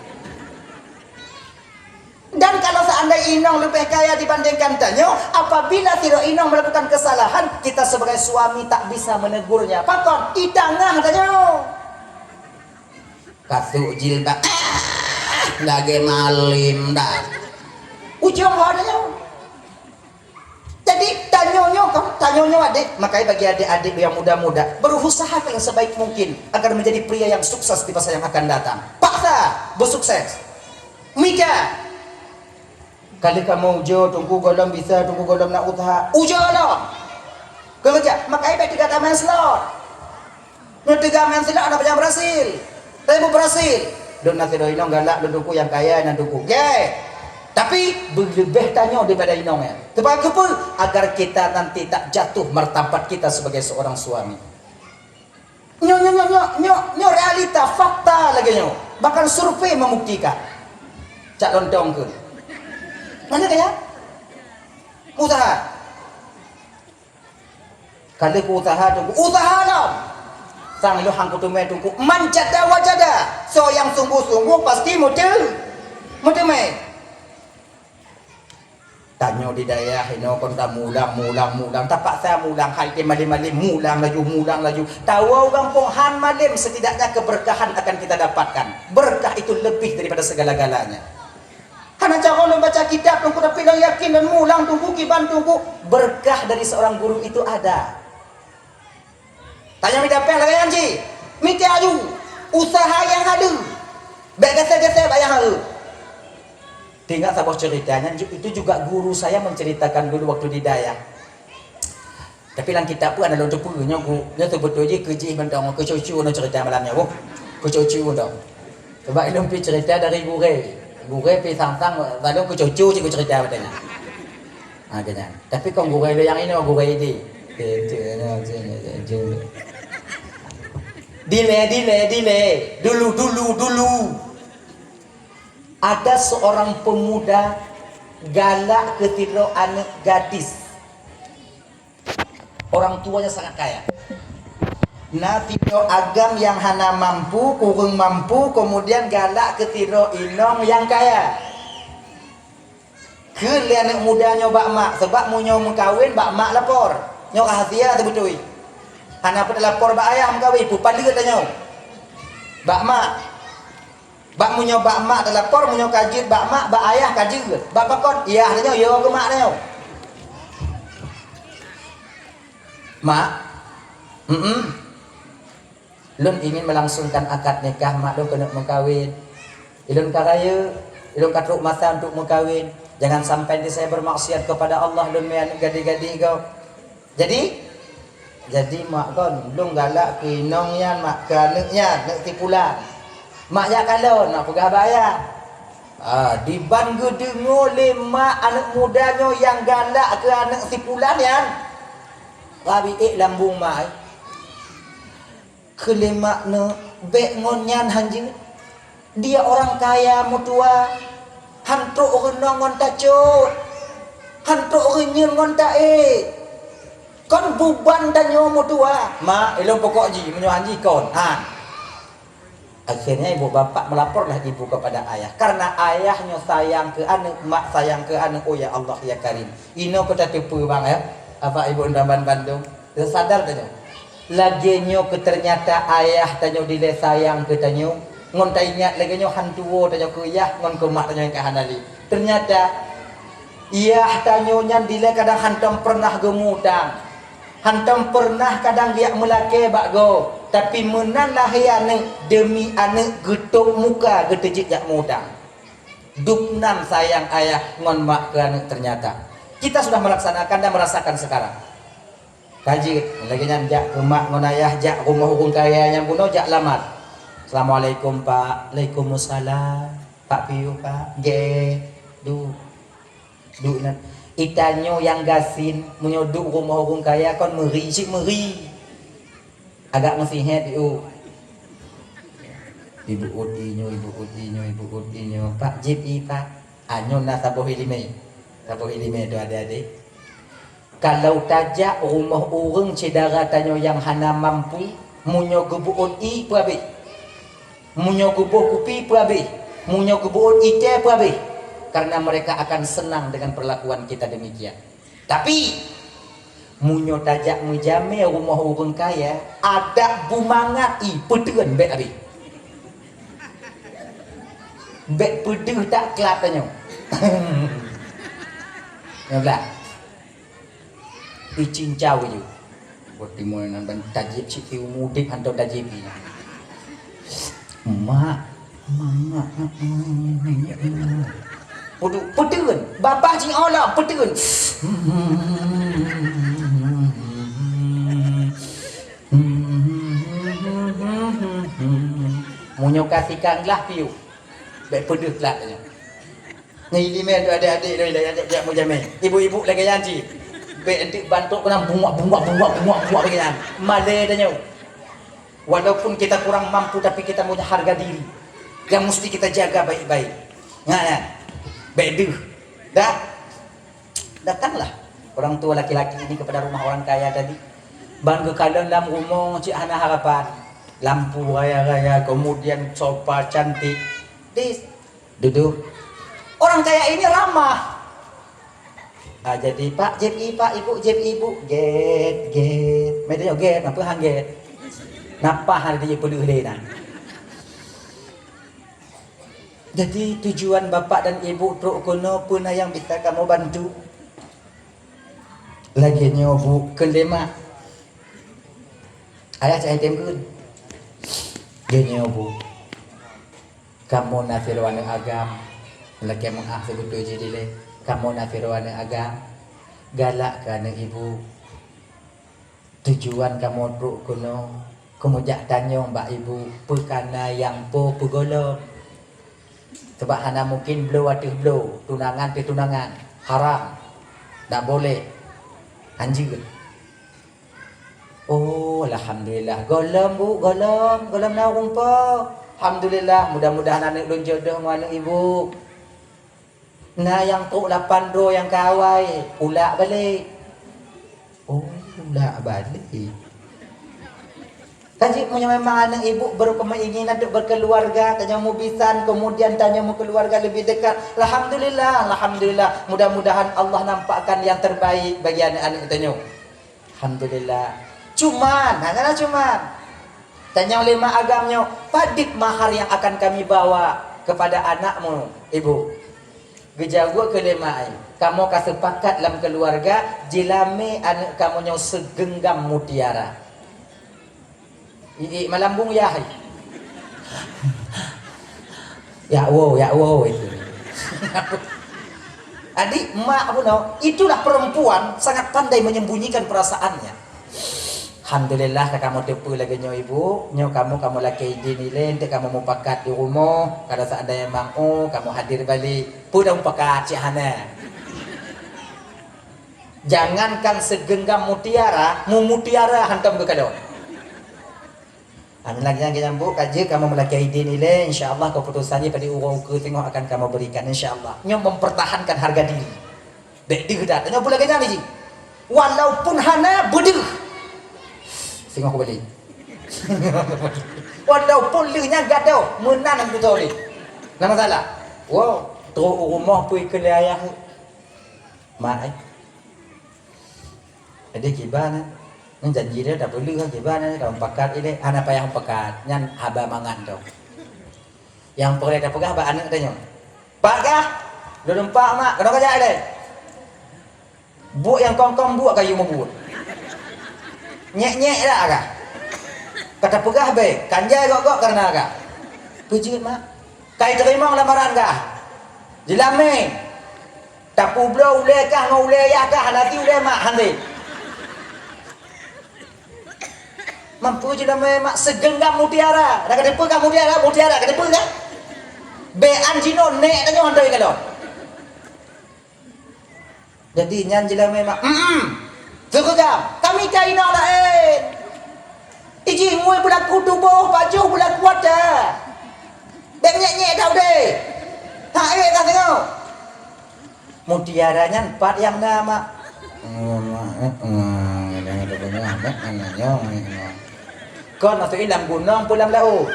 [SPEAKER 3] Dan kalau seandainya inong lebih kaya dibandingkan tanyo, apabila tidak inong melakukan kesalahan, kita sebagai suami tak bisa menegurnya. Pakon, idangah tanyo. Kasuk jilbab, lagi malim dah. Ujung tanyo. Jadi tanyonyo adik, makanya bagi adik-adik yang muda-muda, berusaha yang sebaik mungkin agar menjadi pria yang sukses di masa yang akan datang. Paksa bersukses. Mika. Kali kamu ujo, tunggu golong bisa, tunggu golong nak usaha. Ujo lah. Kerja. Makanya baik 3 taman slot. Nung 3 taman slot ada yang berhasil. Tapi berhasil. Don nasi do inong galak, don duku yang kaya, dan duku. Tapi lebih tanya daripada inongnya. Sebab apa? Agar kita nanti tak jatuh martabat kita sebagai seorang suami. Nyo realita, fakta lagi nyo. Bahkan survei membuktikan. Cak lontong ke. Mana kaya? Usaha. Kalau ku usaha lah. Sang lu hang kutume tungku manjada wajada. So yang sungguh-sungguh pasti model me. Tanyo di daerah ini konta mulang tapak saya mulang hai ke malim mulang laju. Tahu orang pohon malim setidaknya keberkahan akan kita dapatkan. Berkah itu lebih daripada segala-galanya. Karena jangan membaca kitab tunggu tapi yang yakin dan mulang tunggu kiban tunggu, berkah dari seorang guru itu ada. Tanya minta pel lagi anji, minta aju usaha yang ada, gese bayang ada. Tinggal sabah ceritanya itu juga guru saya menceritakan dulu waktu di Dayak. Tapi dalam kitab pun ada untuk punya guru, dia tu betul je kerja bentang kecucu nak cerita malamnya bu, kecucu dong. Sebab ilmu cerita dari guru. Gure pi sang-sang lalu ku cucu je ku cerita padanya. Kena. Tapi kau gure yang ini gure ini. Delay. Dulu. Ada seorang pemuda galak ke tidur anak gadis. Orang tuanya sangat kaya. Nah, tiro agam yang hana mampu, kurang mampu, kemudian galak ke tiro inong yang kaya. Ke anak muda nyoba mak, sebab mu nyoba kawin, bak mak lapor. Nyok rahasia tu betul. Hana pada lapor bak ayah mengkawin, pupan dia tanya. Bak mak. Bak mu nyoba mak dah lapor, mu nyoba kajit bak mak, bak ayah kajit. Bak pakot, iya tanya, yo ke mak tanya. Mak, Ilun ingin melangsungkan akad nikah, mak do kena mengkawin. Ilun karaya, ilun katruk masa untuk mengkawin. Jangan sampai nanti saya bermaksiat kepada Allah, ilun mean gadi-gadi kau. Jadi mak kon, ilun galak ke inongnya, mak ke anaknya, nak tipulan. Mak ya kalau nak pegah bayar. Diban gedengo le mak anak mudanya yang galak ke anak tipulan yang rabi lambung mak. Kelemak ne bek ngonyan hanjing dia orang kaya mutua hantuk renong ngon tacut hantuk renyun ngon tae kon buban danyo mutua ma elong pokok ji menyo hanji kon akhirnya ibu bapak melaporlah ibu kepada ayah karena ayahnya sayang ke anak mak sayang ke anak. Oh ya Allah ya Karim ino kota tipu bang ya apa ibu Undaman Bandung sadar tanya lagi nyo ke ternyata ayah tanyo dile sayang ke tanyo ngon ta ingat lagi nyo hantuo tanyo ke yah ngon ke mak tanyo yang ke hanali ternyata iyah tanyo nyan dile kadang hantam pernah gemudang hantam pernah kadang dia melake bak go tapi menan lahir anak demi anak getuk muka getejik jak mudang dupnam sayang ayah ngon mak ke anak ternyata kita sudah melaksanakan dan merasakan sekarang kaji lagi jak ke mak ngon ayah jak rumah hukum kaya yang kuno jak lamar. Assalamualaikum Pak. Waalaikumsalam Pak Piu Pak. Du nan itanyo yang gasin menyoduk rumah hukum kaya kon meri cik meri. Agak ngesihet piu. Ibu udinyo Pak JP Pak. Anyon na saboh ilime. Saboh ilime do adik-adik. Kalau tajak rumah orang cedara tanyo yang hana mampu munyo gebuon i prabe munyo gebuh kupi prabe munyo gebuon ite prabe karena mereka akan senang dengan perlakuan kita demikian. Tapi munyo tajak mujame rumah orang kaya ada bumangat i pedeun bek abi bek pedeh tak kelap tanyo ya cincau je buat timur nan ban tajib si mudik hantar tajib ni mak pedeun bapak cing Allah pedeun munyo kasihkan lah piu baik pedeh lah ni lima tu adik-adik dia ajak mu jamin ibu-ibu lagi janji be entik bantuk kena bunga dengan male tanya walaupun kita kurang mampu tapi kita punya harga diri yang mesti kita jaga baik-baik nah beduh dah datanglah orang tua laki-laki ini kepada rumah orang kaya tadi ban ke kalian dalam rumah cik hana harapan lampu raya-raya kemudian sofa cantik duduk orang kaya ini ramah. Jadi Pak JPI Pak Ibu JPI Ibu get mereka get apa hang get napa hari dia perlu deh jadi tujuan bapak dan ibu truk kono pun yang bisa kamu bantu lagi nyobu kelima ayah cai temkeun dia nyobu kamu nafirwan agam lagi mengah sebetul jadi le kamu nafirwana agam galak kana ibu tujuan kamu truk kuno kamu jak tanya mbak ibu pekana yang po pegolo sebab hana mungkin blow atih blow tunangan ti tunangan haram tak boleh anjir oh alhamdulillah golem bu golem na rumpa alhamdulillah mudah-mudahan anak lun jodoh dengan anak ibu. Nah yang tu 8 ro yang kawai pula balik. Oh pula balik. Kaji punya memang anak ibu berkeinginan untuk berkeluarga, tanya mau bisan, kemudian tanya mau keluarga lebih dekat. Alhamdulillah. Mudah-mudahan Allah nampakkan yang terbaik bagi anak-anak tanya. Alhamdulillah. Hanya cuman. Tanya oleh mak agamnya, padik mahar yang akan kami bawa kepada anakmu, ibu. Gejawa ke lemai. Kamu kasepakat dalam keluarga, jilame anak kamu yang segenggam mutiara. Melambung ya. Ya wow itu. Adik, mak aku no, itulah perempuan sangat pandai menyembunyikan perasaannya. Alhamdulillah kamu tepu lagi nyo ibu, nyo kamu laki dinilai, nanti kamu mau pakat di rumah, kalau seandainya mau kamu hadir balik, pun pakat cik hana. Jangankan segenggam mutiara, mu mutiara hantam ke kadon. Amin lagi yang nyambuk kaji kamu melaki idin nilai, insyaallah keputusannya pada urang ke tengok akan kamu berikan insyaallah. Nyo mempertahankan harga diri. Dek digedat, nyo pula kena ni. Walaupun hana bedeh. Tengok aku balik. Walaupun lehnya gadoh, menang aku tahu ni. Nak masalah. Wow, teruk rumah pergi ke ayah. Mak ada kiban. Nang janji dia dah beli kan kiban dalam pakat ini anak payah pakat nyan haba mangan tu. Yang pergi dah pegah ba anak tanya. Pak kah? Lu nempak mak, kena kerja ada. Buat yang kongkong buat kayu membut. Nyek-nyek dah kah? Kata pegah baik, kanjai gok-gok karena kah? Puji mak. Kai terima lamaran kah? Jilame. Tapu bro ule kah ngau ule ya kah nanti ule mak handi. Mampu je nama mak segenggam mutiara. Dah kena pegang mutiara kena pegang. Bean jino nek tanya handai kalau. Jadi nyan je nama mak. Segenggam. Kami kaina dah Iji ngui budak kutubuh baju budak kuat dah. Dek nyek-nyek dah deh. Ha dah tengok. Mutiaranya 4 yang nama. Kau masuk dalam gunung pulang laut.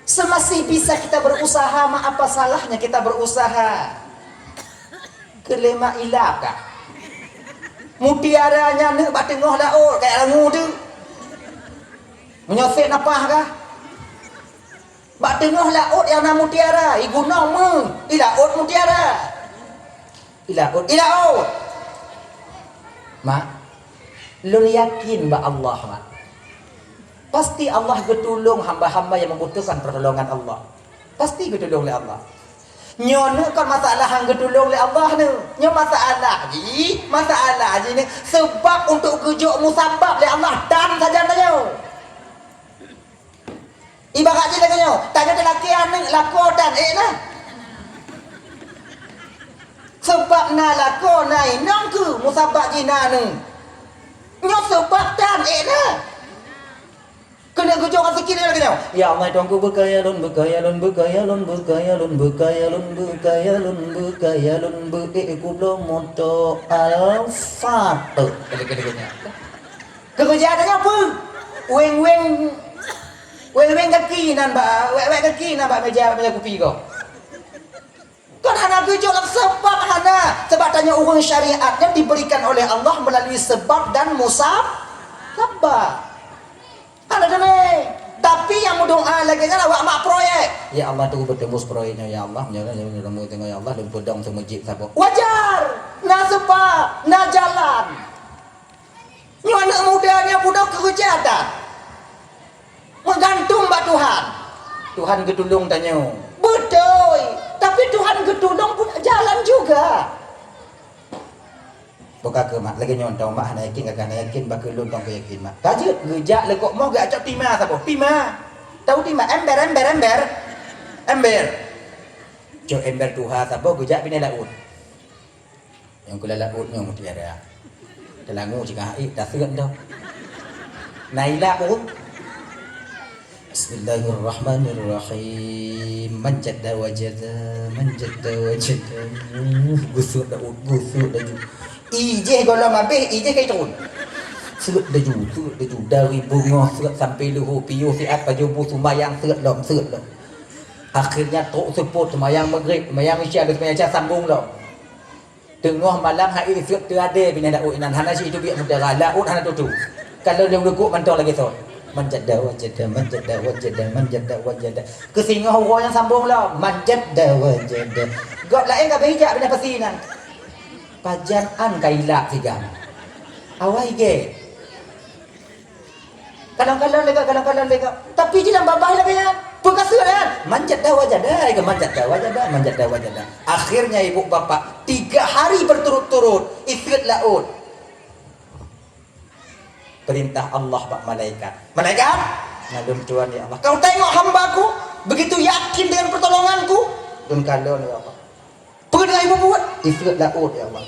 [SPEAKER 3] Semasih bisa kita berusaha, mak apa salahnya kita berusaha? Kelema ilaka. Mutiaranya ni bat tengah laut kayak langu tu. Menyosek napah kah? Bat tengah laut yang nama mutiara, i gunung mu, i laut mutiara. I laut. Mak, lu yakin ba Allah, mak? Pasti Allah getulung hamba-hamba yang membutuhkan pertolongan Allah. Pasti getulung oleh Allah. Nyono kan masalah hang getulung oleh Allah ni. Nyo masalah ni sebab untuk kejuk musabab oleh Allah dan saja tanya. Ibarat je tanya. Tanya lelaki ni lakotan nah. Sebab na lakonai nang ke musabab jina ni. Nyo sebab dan nah. Kena kejuk orang sikit lagi tau. Ya Allah tuanku berkaya lun ku belum moto al-fatih. Kekerjaannya apa? Weng kaki nan ba, wek kaki nan ba meja kopi kau. Kan hana kejuk lah sebab tanya orang syariat yang diberikan oleh Allah melalui sebab dan musabab. Ada demi. Tapi yang doa lagi kan awak mak proyek. Ya Allah tu bertembus proyeknya ya Allah. Jangan tengok ya Allah dan pedang tu masjid sabuk. Wajar. Na sebab, na jalan. Ni anak mudanya budak kerja dah. Menggantung bak Tuhan. Tuhan getulung tanya. Betul. Tapi Tuhan getulung pun jalan juga. Buka ke mak lagi nyontong mak hana yakin kakak hana yakin bakal lontong ke yakin mak. Tajud gejak lekok mau gak acak tima sapa? Tima. Tahu tima ember. Cok ember tuha sapa gejak bina laut. Yang kula laut nyo mutiara. Telangu jika ai dah segan dah. Naila pun. Bismillahirrahmanirrahim. Manjada wajada. Gusur dah. Ijeh golong habis, ijeh kai turun. Seret deju dari bunga seret sampai luhur piu siap pajubu sembayang seret lom. Akhirnya tok seput sembayang maghrib, sembayang isya ada sembayang isya sambung lom. Tengah malam hari seret terade bina dak inan hana si itu biak mudara laut hana tutu. Kalau dia rukuk mentor lagi tu. Manjada wajada. Kesingah orang yang sambung lah. Manjada wajada. Gak lain gak behijak bina pasinan. Pajangan kailak tiga. Awai ke. Kadang-kadang lega. Tapi je dalam babah lagi ya. Perkasa kan. Manjada wajada. Akhirnya ibu bapa 3 hari berturut-turut ikut laut. Perintah Allah pak malaikat. Ngadum Tuhan ya Allah. Kau tengok hambaku begitu yakin dengan pertolonganku. Dun kalon ya Allah. Pernah ibu buat ikut laut ya Allah.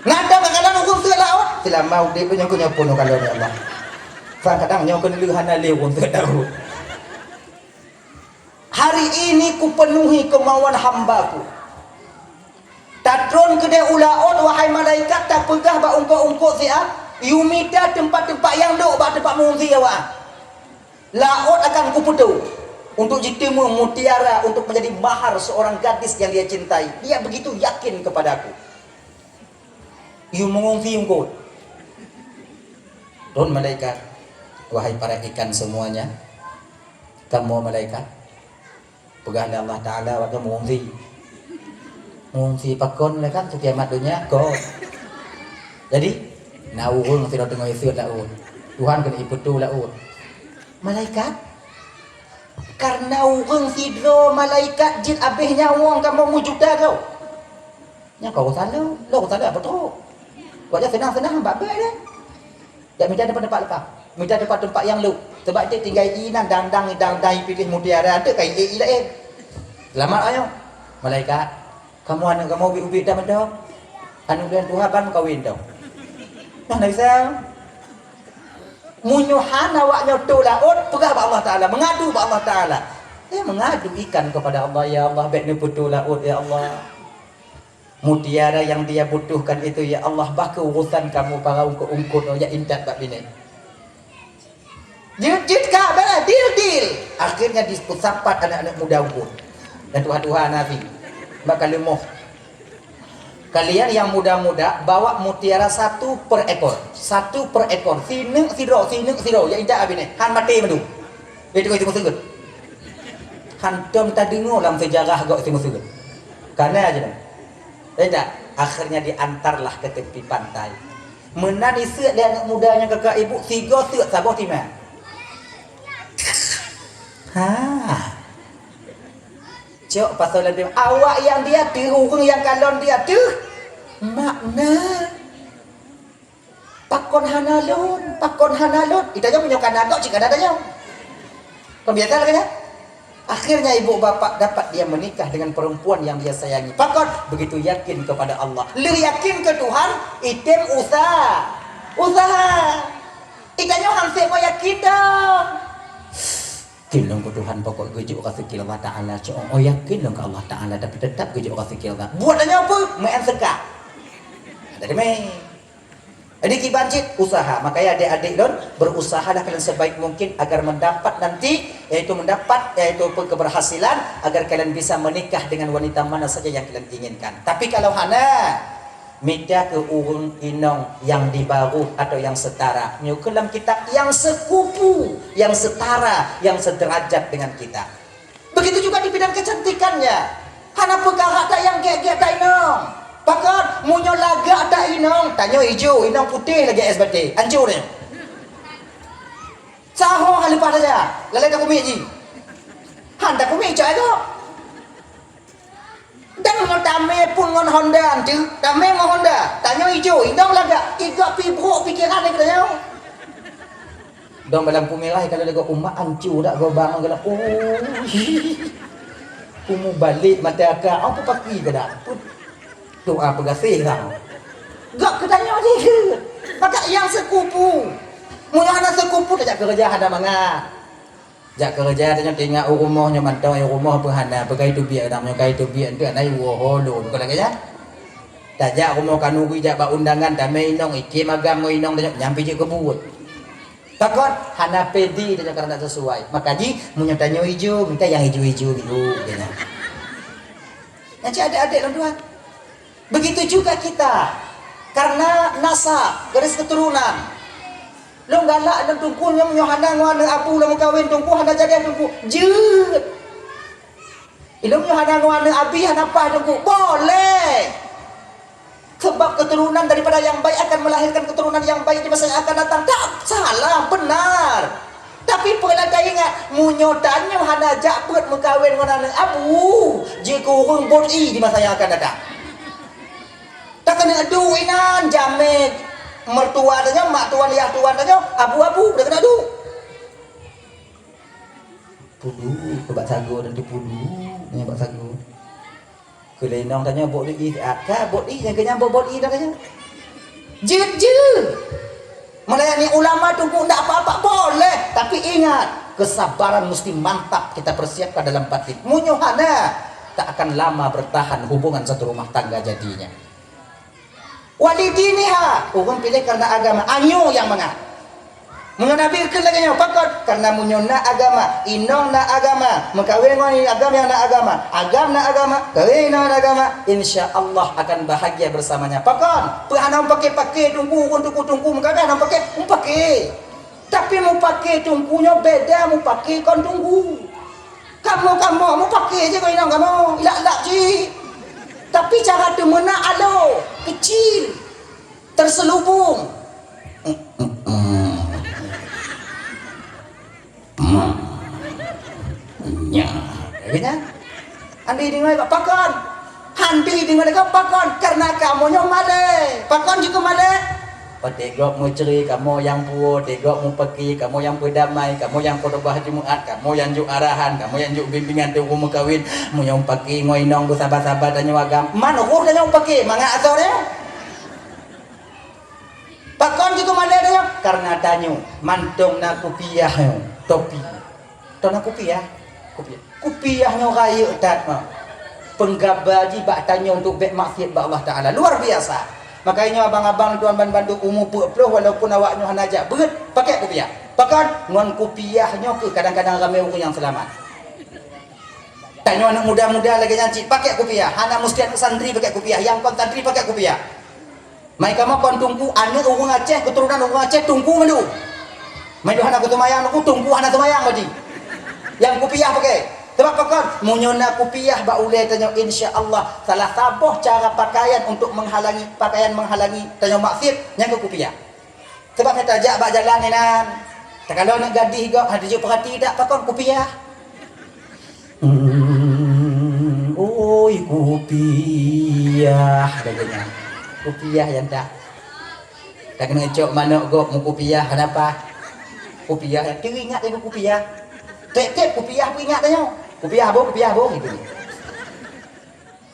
[SPEAKER 3] Ngada kadang hukum ikut laut. Sila mau dia punya pun kalon ya Allah. Kadang nyawa kena lehana lewon ikut laut. Hari ini ku penuhi kemauan hambaku. Tatron kedai ulaut wahai malaikat tak pegah ba ungkuk-ungkuk siap. Yumida tempat-tempat yang duk ba tempat mengungsi awak. Laut akan kuputu untuk ditemu mutiara untuk menjadi mahar seorang gadis yang dia cintai. Dia begitu yakin kepadaku. You mengungsi ungkut. Don malaikat, wahai para ikan semuanya, kamu malaikat, pegahlah Allah Ta'ala waktu mengungsi pakon lah kan tu kiamat dunia kau. Jadi naurung tidak tengok isi laut. Tuhan kena iputu laut. Malaikat karena urang sidro malaikat jin abih nyawang kamu mujuda kau. Nya kau salah, lo salah betul. Kau aja senang-senang babak dia. Tak minta tempat-tempat lepas. Minta tempat-tempat yang lu. Sebab dia tinggal inan dandang pilih mutiara ada kai lain. Selamat ayo. Malaikat, kamu anak kamu ubi dah mendak. Anu dengan Tuhan kan kawin dah. Nah, bisa munyuhan awaknya tu laut pegah ba Allah Ta'ala, mengadu ba Allah Ta'ala. Mengadu ikan kepada Allah, ya Allah baik ni putu laut ya Allah. Mutiara yang dia butuhkan itu ya Allah, baka urusan kamu para ungkut-ungkut ya intat bab bini. Jit ka bala deal. Akhirnya disapat anak-anak muda ungkut. Dan Tuhan Nabi bakal lemoh. Kalian yang muda-muda bawa mutiara 1 per ekor. Sinu sidro ya indah abine. Han mati mendu. Itu musuh. Han dom tak dengar dalam sejarah gak musuh. Karena aja dah. Tidak, akhirnya diantarlah ke tepi pantai. Menani seut dia anak mudanya kakak ibu 3 seut sabah timah. Cok pasal dia awak yang dia orang yang kalon dia tu makna pakon hanalun kita jangan menyokan agak jika ada nya kebiasaan lagi ya. Akhirnya ibu bapak dapat dia menikah dengan perempuan yang dia sayangi. Pakon begitu yakin kepada Allah, lebih yakin ke Tuhan. Item usaha itanya hansip mau yakin dong. Kilong ke Tuhan pokok gejuk kasih kil Allah Ta'ala. Oh yakin dong ke Allah Ta'ala tapi tetap gejuk kasih kil Allah. Buatnya apa? Main sekak. Jadi main. Jadi kibancit usaha. Makanya adik-adik don berusahalah kalian sebaik mungkin agar mendapat nanti yaitu keberhasilan agar kalian bisa menikah dengan wanita mana saja yang kalian inginkan. Tapi kalau hana minta ke urung inong yang dibaru atau yang setara. Nyukulam kita yang sekupu, yang setara, yang sederajat dengan kita. Begitu juga di bidang kecantikannya. Hana perkara tak yang gek-gek tak inong. Pakar munyo lagak tak inong. Tanya hijau, inong putih lagi SBT. Hancur dia. Saho kali pada saja. Lalai tak kumik ji. Handa kumik cak itu. Dan tame pun ngon Honda antu, tame ngon Honda. Tanya hijau, indong laga. Iga pibrok pikiran dia katanya. Dong dalam pumirah kalau lega umat ancu dak go bang kalau pumu balik mata akak apa paki ke dak. Doa pegasih kau. Gak ketanya dia. Maka yang sekupu. Mun ana sekupu tak kerja ada mangga. Jak kerja tanya tengok rumahnya mantau rumah penghana pakai tu biar namanya kai tu biar tu anai wo holon kau lagi ya. Tajak rumah kanuri jak ba undangan damai inong ikim agam mo inong tajak nyampi je kebut. Takut hana pedi tajak karena sesuai. Maka ji munyo tanyo hijau minta yang hijau-hijau gitu katanya. Nanti adik-adik tuan. Begitu juga kita. Karena nasab, garis keturunan. Lo galak dan tungkunya munyo hana ngwana abu lo kawin tungku hana jadi tungku. Jeut. Ilmu munyo hana ngwana abi hana apa tungku. Boleh. Sebab keturunan daripada yang baik akan melahirkan keturunan yang baik di masa yang akan datang. Tak salah, benar. Tapi pernah tak ingat munyo tanyo hana jakpet mengkawin dengan abu. Jika orang bodi di masa yang akan datang. Tak kena adu inan jamet mertua tanya, mak tuan liah tuan tanya, abu-abu dah kena adu. Pulu kebat sagu dan pulu nya bak sagu. Kelenong tanya bok ni akak bok ni yang kenyang bok ni dah tanya. Je. Melayani ulama tunggu ndak apa-apa boleh, tapi ingat kesabaran mesti mantap kita persiapkan dalam batin. Munyo hana tak akan lama bertahan hubungan satu rumah tangga jadinya. Walidiniha orang pilih karena agama, anyo yang mengat. Munyo nabi ke lagi pakot karena munyo na agama, inong na agama, mengkawin ngoni agama yang na agama, agam na agama, kawin na agama, insyaallah akan bahagia bersamanya. Pakon, pahana pakai tunggu untuk tunggu mengkawin pakai. Tapi mau pakai tunggunya beda, mau pakai kon tunggu. Kamu mau pakai je kau inong kamu, ilak je. Tapi cara tu mena alo, kecil, terselubung. Ya, kayaknya. Andi dengan pakon, handi dengan pakon karena kamu yang male, pakon juga male. Tegok mu ceri, kamu yang puo, tegok mu pergi, kamu yang berdamai, kamu yang khutbah Jumaat, kamu yang juk arahan, kamu yang juk bimbingan tu rumah kawin, mu yang pergi ngoinong tu sabar-sabar tanya agam. Mana roh tanya pergi, mangga asal dia. Pakon juga male dia karena tanya mantung na kupiah topi. Tona kupiah. Kupiahnya raya tak mah. Penggabaji bak tanya untuk bek maksiat bak Allah Taala. Luar biasa. Makanya abang-abang tuan bantu umur 40 walaupun awaknya hana ajak berat pakai kupiah. Pakan ngon kupiahnya ke kadang-kadang ramai orang yang selamat. Tanya anak muda-muda lagi nyanci pakai kupiah. Hana mesti anak santri pakai kupiah. Yang kon santri pakai kupiah. Mai kamu kon tunggu anak orang Aceh keturunan orang Aceh tunggu mandu. Mai hana kutumayang aku tunggu hana tumayang baji. Yang kupiah pakai. Sebab pakon munyona kupiah ba ulai tanya insyaallah salah saboh cara pakaian untuk menghalangi tanya maksiat yang kupiah. Sebab kita ajak bak jalan nenan. Tak kalau nak gadih gak ada je perhati tak pakon kupiah. Oi kupiah katanya. Kupiah yang tak kena cok mana gok mu kupiah kenapa? Kupiah yang teringat dengan kupiah. Tek kupiah pun ingat tanya. Kupiah bo gitu.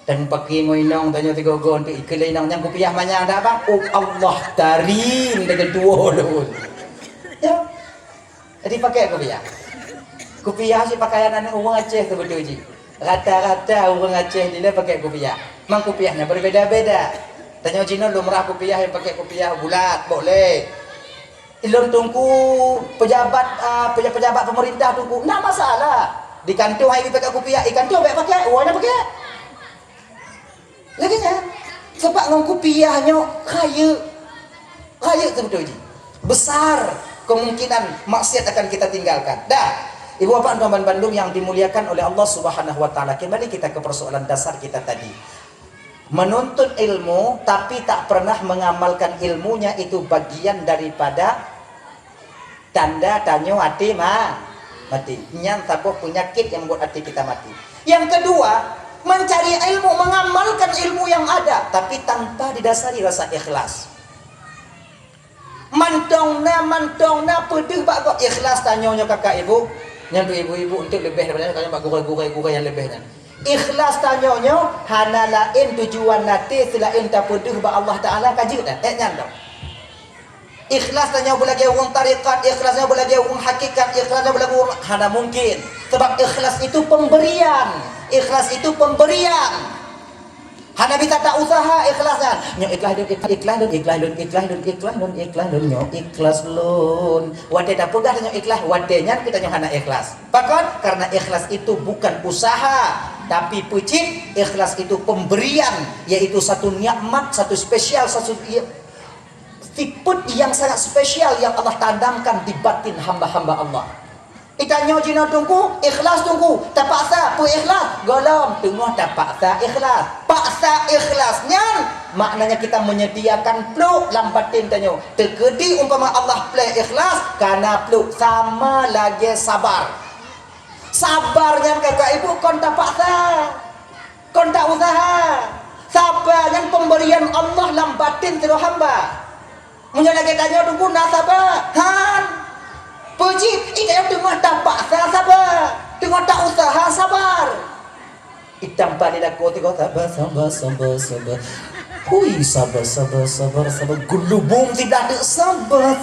[SPEAKER 3] Dan pakai ngoinong tanya tiga gon tu ikelainong yang kupiah manyang dah bang. Oh Allah tarim dengan dua lu. Ya. Jadi pakai kupiah. Kupiah si pakaian anak orang Aceh tu betul ji. Rata-rata orang Aceh ni lah pakai kupiah. Mang kupiahnya berbeza-beza. Tanya Cina lumrah kupiah yang pakai kupiah bulat boleh. Ilon tunggu pejabat pemerintah tunggu, nak masalah. Di kantor hari pakai kupiah, ikan tu pakai, uangnya pakai. Lagi nya, sebab ngong kupiahnya kaya betul je. Besar kemungkinan maksiat akan kita tinggalkan. Dah, ibu bapak tuan Bandung yang dimuliakan oleh Allah Subhanahu Wa Taala. Kembali kita ke persoalan dasar kita tadi. Menuntut ilmu tapi tak pernah mengamalkan ilmunya itu bagian daripada tanda tanyo hati mati. Yang tabuh penyakit yang membuat hati kita mati. Yang kedua, mencari ilmu, mengamalkan ilmu yang ada tapi tanpa didasari rasa ikhlas. Mantongna pedih bak kok ikhlas tanyonya kakak ibu, yang tu ibu-ibu untuk lebih daripada kalian bak gurai-gurai yang lebihnya. Ikhlas tanyonyo hana lain tujuan nanti selain tak pedih ba Allah Taala kaji dah nyando. Ikhlas tanya boleh orang tarikat, ikhlasnya boleh orang hakikat, ikhlasnya boleh orang hana mungkin. Sebab ikhlas itu pemberian. Ikhlas itu pemberian. Hana bita tak usaha ikhlasnya. Nyo ikhlas nyo ikhlas lun. Wate tak pegah nyo ikhlas, watenya kita nyo hana ikhlas. Pakon karena ikhlas itu bukan usaha, tapi pucit ikhlas itu pemberian, yaitu satu nikmat, satu spesial, satu sifat yang sangat spesial yang Allah tanamkan di batin hamba-hamba Allah. Itanyo jina tungku ikhlas tungku terpaksa pu ikhlas golong tengah terpaksa ikhlas paksa ikhlasnya maknanya kita menyediakan peluk lambatin tanyo terkedi umpama Allah play ikhlas karena peluk sama lagi sabar sabarnya kakak ibu kon terpaksa kon tak usaha sabarnya pemberian Allah lambatin terus hamba munya lagi tanya tungku nak sabar han puji, kita tengah tak paksa sabar, tengah tak usaha sabar. Hitam pada aku tengok sabar. Hui sabar. Gelubung tidak ada sabar.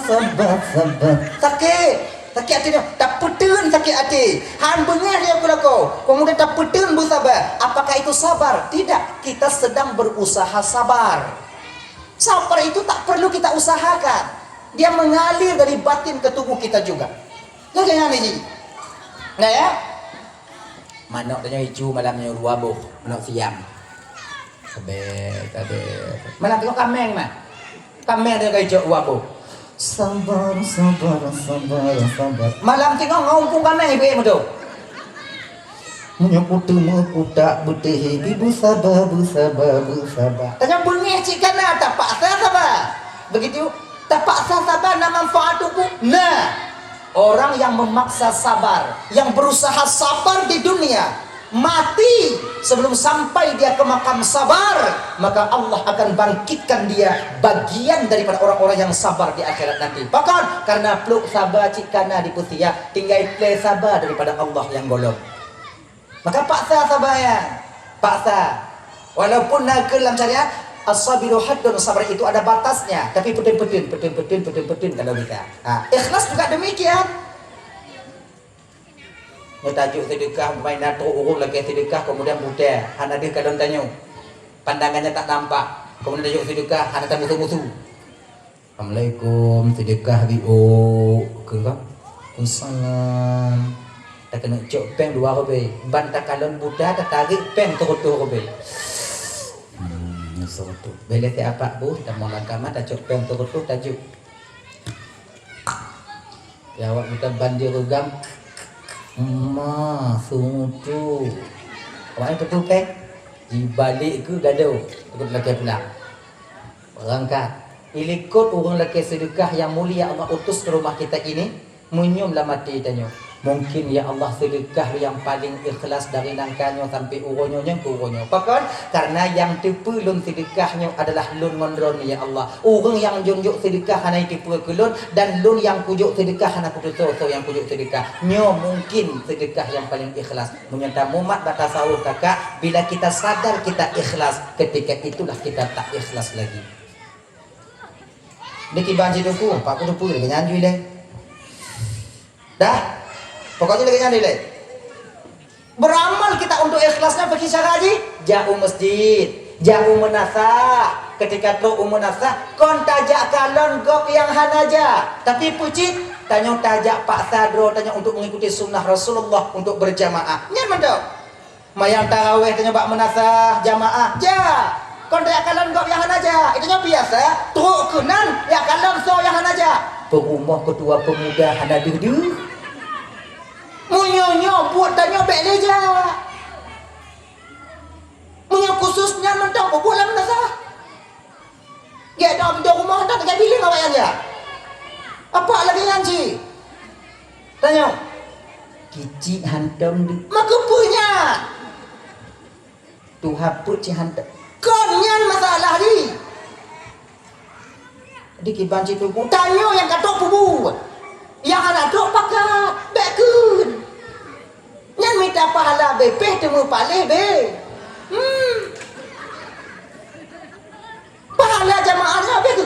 [SPEAKER 3] Sakit hati dia, tak petun sakit hati. Han bengar dia aku. Kemudian tak petun bersabar. Apakah itu sabar? Tidak, kita sedang berusaha sabar. Sabar itu tak perlu kita usahakan. Dia mengalir dari batin ke tubuh kita juga. Nah kayak ni. Nah ya. Manok tanya hijau malamnya ruabuh, manok siam. Kabeh. Malam tengok kameng mah. Kameng dia hijau ruabuh. Sabar. Malam tengok ngompong kameng ibu tu. Menyebut kuda betih ibu sabar. Tanya bengih cikana tak paksa sabar. Begitu. Terpaksa sabar nak manfaat tubuh. Nah, orang yang memaksa sabar, yang berusaha sabar di dunia, mati sebelum sampai dia ke makam sabar, maka Allah akan bangkitkan dia bagian daripada orang-orang yang sabar di akhirat nanti. Bahkan karena peluk sabar cikana di putia, tinggal play sabar daripada Allah yang golong. Maka paksa sabar ya, paksa. Walaupun nak dalam syariat as-sabiru haddun, sabar itu ada batasnya, tapi petun kalau kita. Ikhlas juga demikian. Tajuk sedekah main nato urung lagi sedekah kemudian buta. Hana dia kadang tanya. Pandangannya tak nampak. Kemudian tajuk sedekah hana tak musuh-musuh. Assalamualaikum sedekah bio. Kengkang. Assalam. Tak kena cok peng dua robe. Bantah kalon buta tak tarik peng turut-turut robe. Soto. Bela te apa bu? Dan mau agama tak cok peng turut tajuk. Ya awak kita bandir rugam. Soto. Awak itu tu peng. Di balik ke gaduh. Ikut laki pulang. Berangkat. Ikut orang laki sedekah yang mulia Allah utus ke rumah kita ini. Menyumlah mati tanya. Mungkin ya Allah sedekah yang paling ikhlas dari nangkanya sampai uronyo ke uronyo. Pakon karena yang tipu lun sedekahnya adalah lun ngondron ya Allah. Orang yang junjuk sedekah hana tipu ke lun dan lun yang kujuk sedekah hana putus so yang kujuk sedekah. Nyo mungkin sedekah yang paling ikhlas. Menyata mumat batas sahur kakak, bila kita sadar kita ikhlas, ketika itulah kita tak ikhlas lagi. Niki banci tuku, Pak kudu pu dengan nyanyi le. Dah. Pokoknya lagi nilai. Beramal kita untuk ikhlasnya pergi cara haji, jauh masjid, jauh menasah. Ketika tu menasah, kon tajak kalon gok yang hanaja. Tapi pucit, tanya tajak Pak Sadro, tanya untuk mengikuti sunnah Rasulullah untuk berjamaah. Nyaman tak? Mayang tarawih tanya Pak menasah jamaah. Ja, kon tajak kalon gok yang hanaja. Itunya biasa. Truk kenan, ya kalon so yang hanaja. Perumah ketua pemuda hana dudu. Munyo buat tanya baik leja. Munyo khususnya mentang buat lah menasah. Dia dah pintu rumah dah tak bilik awak yang dia. Apa lagi yang ci? Tanya. Kicik hantam di. Maka punya. Tu haput ci hantam. Konyan masalah di. Di kibanci tu tanya yang kata pubu. Yang anak dok pakat bekun. Yang minta pahala BP temu palih be. Pahala jamaahnya be tu.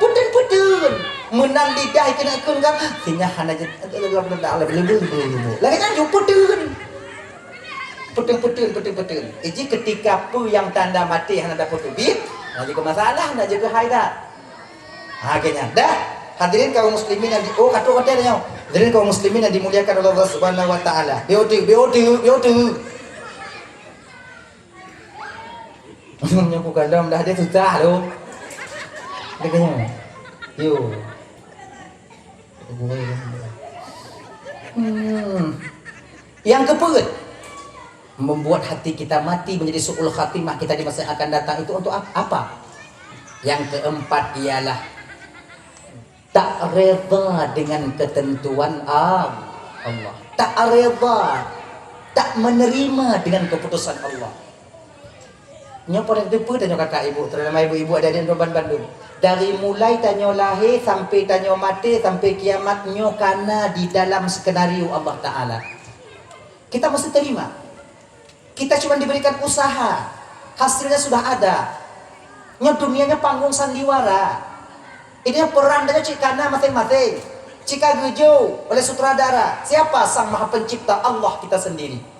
[SPEAKER 3] Putun menang lidah kena kun kan. Sinya hana lagi kan putun. Betul. Jadi ketika pu yang tanda mati hana dapat bit, nak jaga masalah, nak jaga haidat. Akhirnya dah. Hadirin kaum muslimin yang kata-katanya. Hadirin kaum muslimin yang dimuliakan oleh Allah Subhanahu wa taala. Beotu. Nyaku kalam dah dia susah lu. Dia kena. Yo. Yang keempat, membuat hati kita mati menjadi su'ul khatimah kita di masa yang akan datang itu untuk apa? Yang keempat ialah tak reda dengan ketentuan Allah. Tak reda, tak menerima dengan keputusan Allah. Nyo pada depa tanya kakak ibu, terutama ibu-ibu ada di Roban Bandung. Dari mulai tanya lahir sampai tanya mati sampai kiamat nyo karena di dalam skenario Allah Taala. Kita mesti terima. Kita cuma diberikan usaha, hasilnya sudah ada. Nyo dunianya panggung sandiwara. Ini peran dan cikana masing-masing. Cika gejo oleh sutradara. Siapa sang maha pencipta? Allah kita sendiri.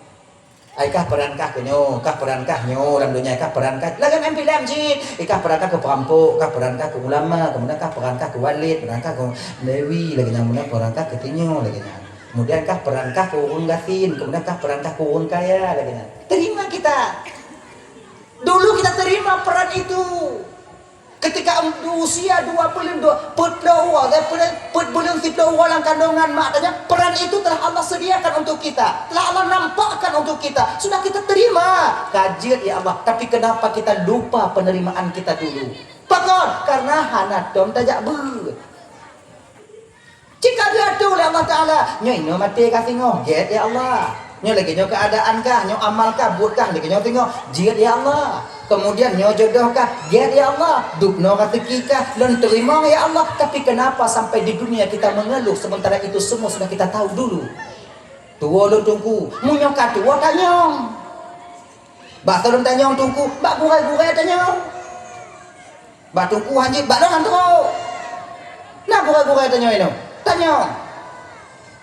[SPEAKER 3] Aikah perankah kenyo, kah perankah nyo dalam dunia, kah perankah lagan MPLM jin, ikah perankah ke perampok, kah perankah ke ulama, kemudian kah perankah ke walid, perankah ke dewi, lagi kemudian perankah ke tinyo, lagi kemudian kah perankah ke urun gasin, kemudian kah perankah ke urun kaya, lagi terima kita. Dulu kita terima peran itu. Ketika usia 22 belum 10 dalam kandungan mak tanya, peran itu telah Allah sediakan untuk kita, telah Allah nampakkan untuk kita, sudah kita terima kajian ya Allah. Tapi kenapa kita lupa penerimaan kita dulu? Pakon karena hanadom tajak ber. Jika diatur oleh Allah Taala, nyo ino mati kasih ngoget ya Allah. Nyo lagi nyo keadaan kah, nyo amal kah, buat kah, lagi nyo tengok jihad ya Allah. Kemudian nyo jodoh kah, jihad ya Allah. Dukno rezeki kah, dan terima ya Allah. Tapi kenapa sampai di dunia kita mengeluh sementara itu semua sudah kita tahu dulu? Tua lu tunggu, munyo kah tua tanyong. Bak turun tanyong tunggu, bak gurai-gurai tanyong. Bak tunggu hanjit, bak dong antro. Nah gurai-gurai tanyong ini, tanyong.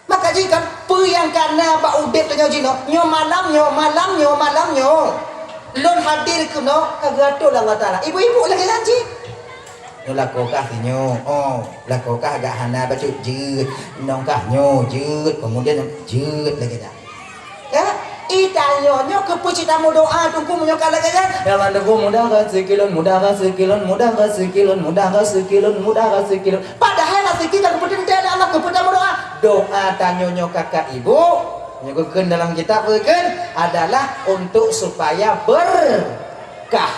[SPEAKER 3] Maka jika yang karena bak ubet tanya jino nyo malam nyo lon hadir kuno kagato Allah Taala ibu-ibu lagi janji nyo lakokah nyo lakokah agak hana baca jeut nongkah nyo jeut kemudian jeut lagi dah ya itanyo nyo kepucita mu doa tunggu nyo kala kan ya mandugo mudah sekilon padahal rezeki tak kepucita ada Allah kepucita mu doa tanyonyo kakak ibu nyuguhkeun dalam kitab adalah untuk supaya berkah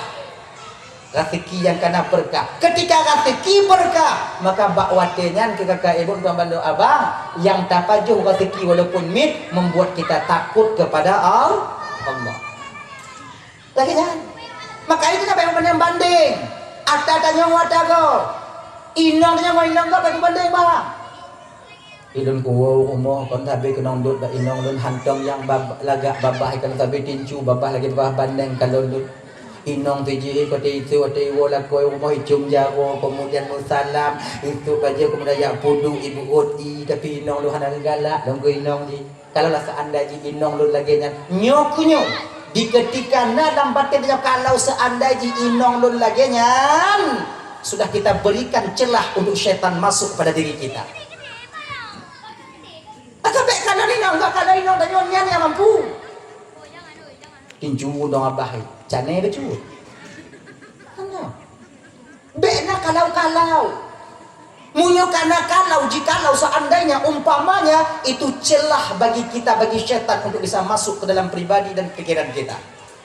[SPEAKER 3] rezeki yang kena berkah. Ketika rezeki berkah maka bak watenyan ke kakak ibu bantu abang yang tapajuh rezeki walaupun membuat kita takut kepada Allah. Lagi kan? Maka itu sampai yang banding. Ata tanyong watago. Inong tanyong inong ka bagi banding bang. Ilun kuwo umur kon tabe kenong dut ba inong lun hantong yang lagak babah ikan tabe tincu babah lagi babah bandeng kalau dut inong tiji ko itu ate wo la ko umur hicum jago kemudian musalam itu baje kemudian yang pudu ibu oti tapi inong lu hana galak dong ko inong ji kalau lah seandainya inong lu lagi nyokunyo di ketika dalam batinnya kalau seandainya inong lu lagi sudah kita berikan celah untuk syaitan masuk pada diri kita. Sampai kanan inong dan nyonya yang mampu. Tinju dong abah, cane becu. Mana? Bena kalau. Munyo karena jikalau seandainya umpamanya itu celah bagi kita bagi syaitan untuk bisa masuk ke dalam pribadi dan pikiran kita.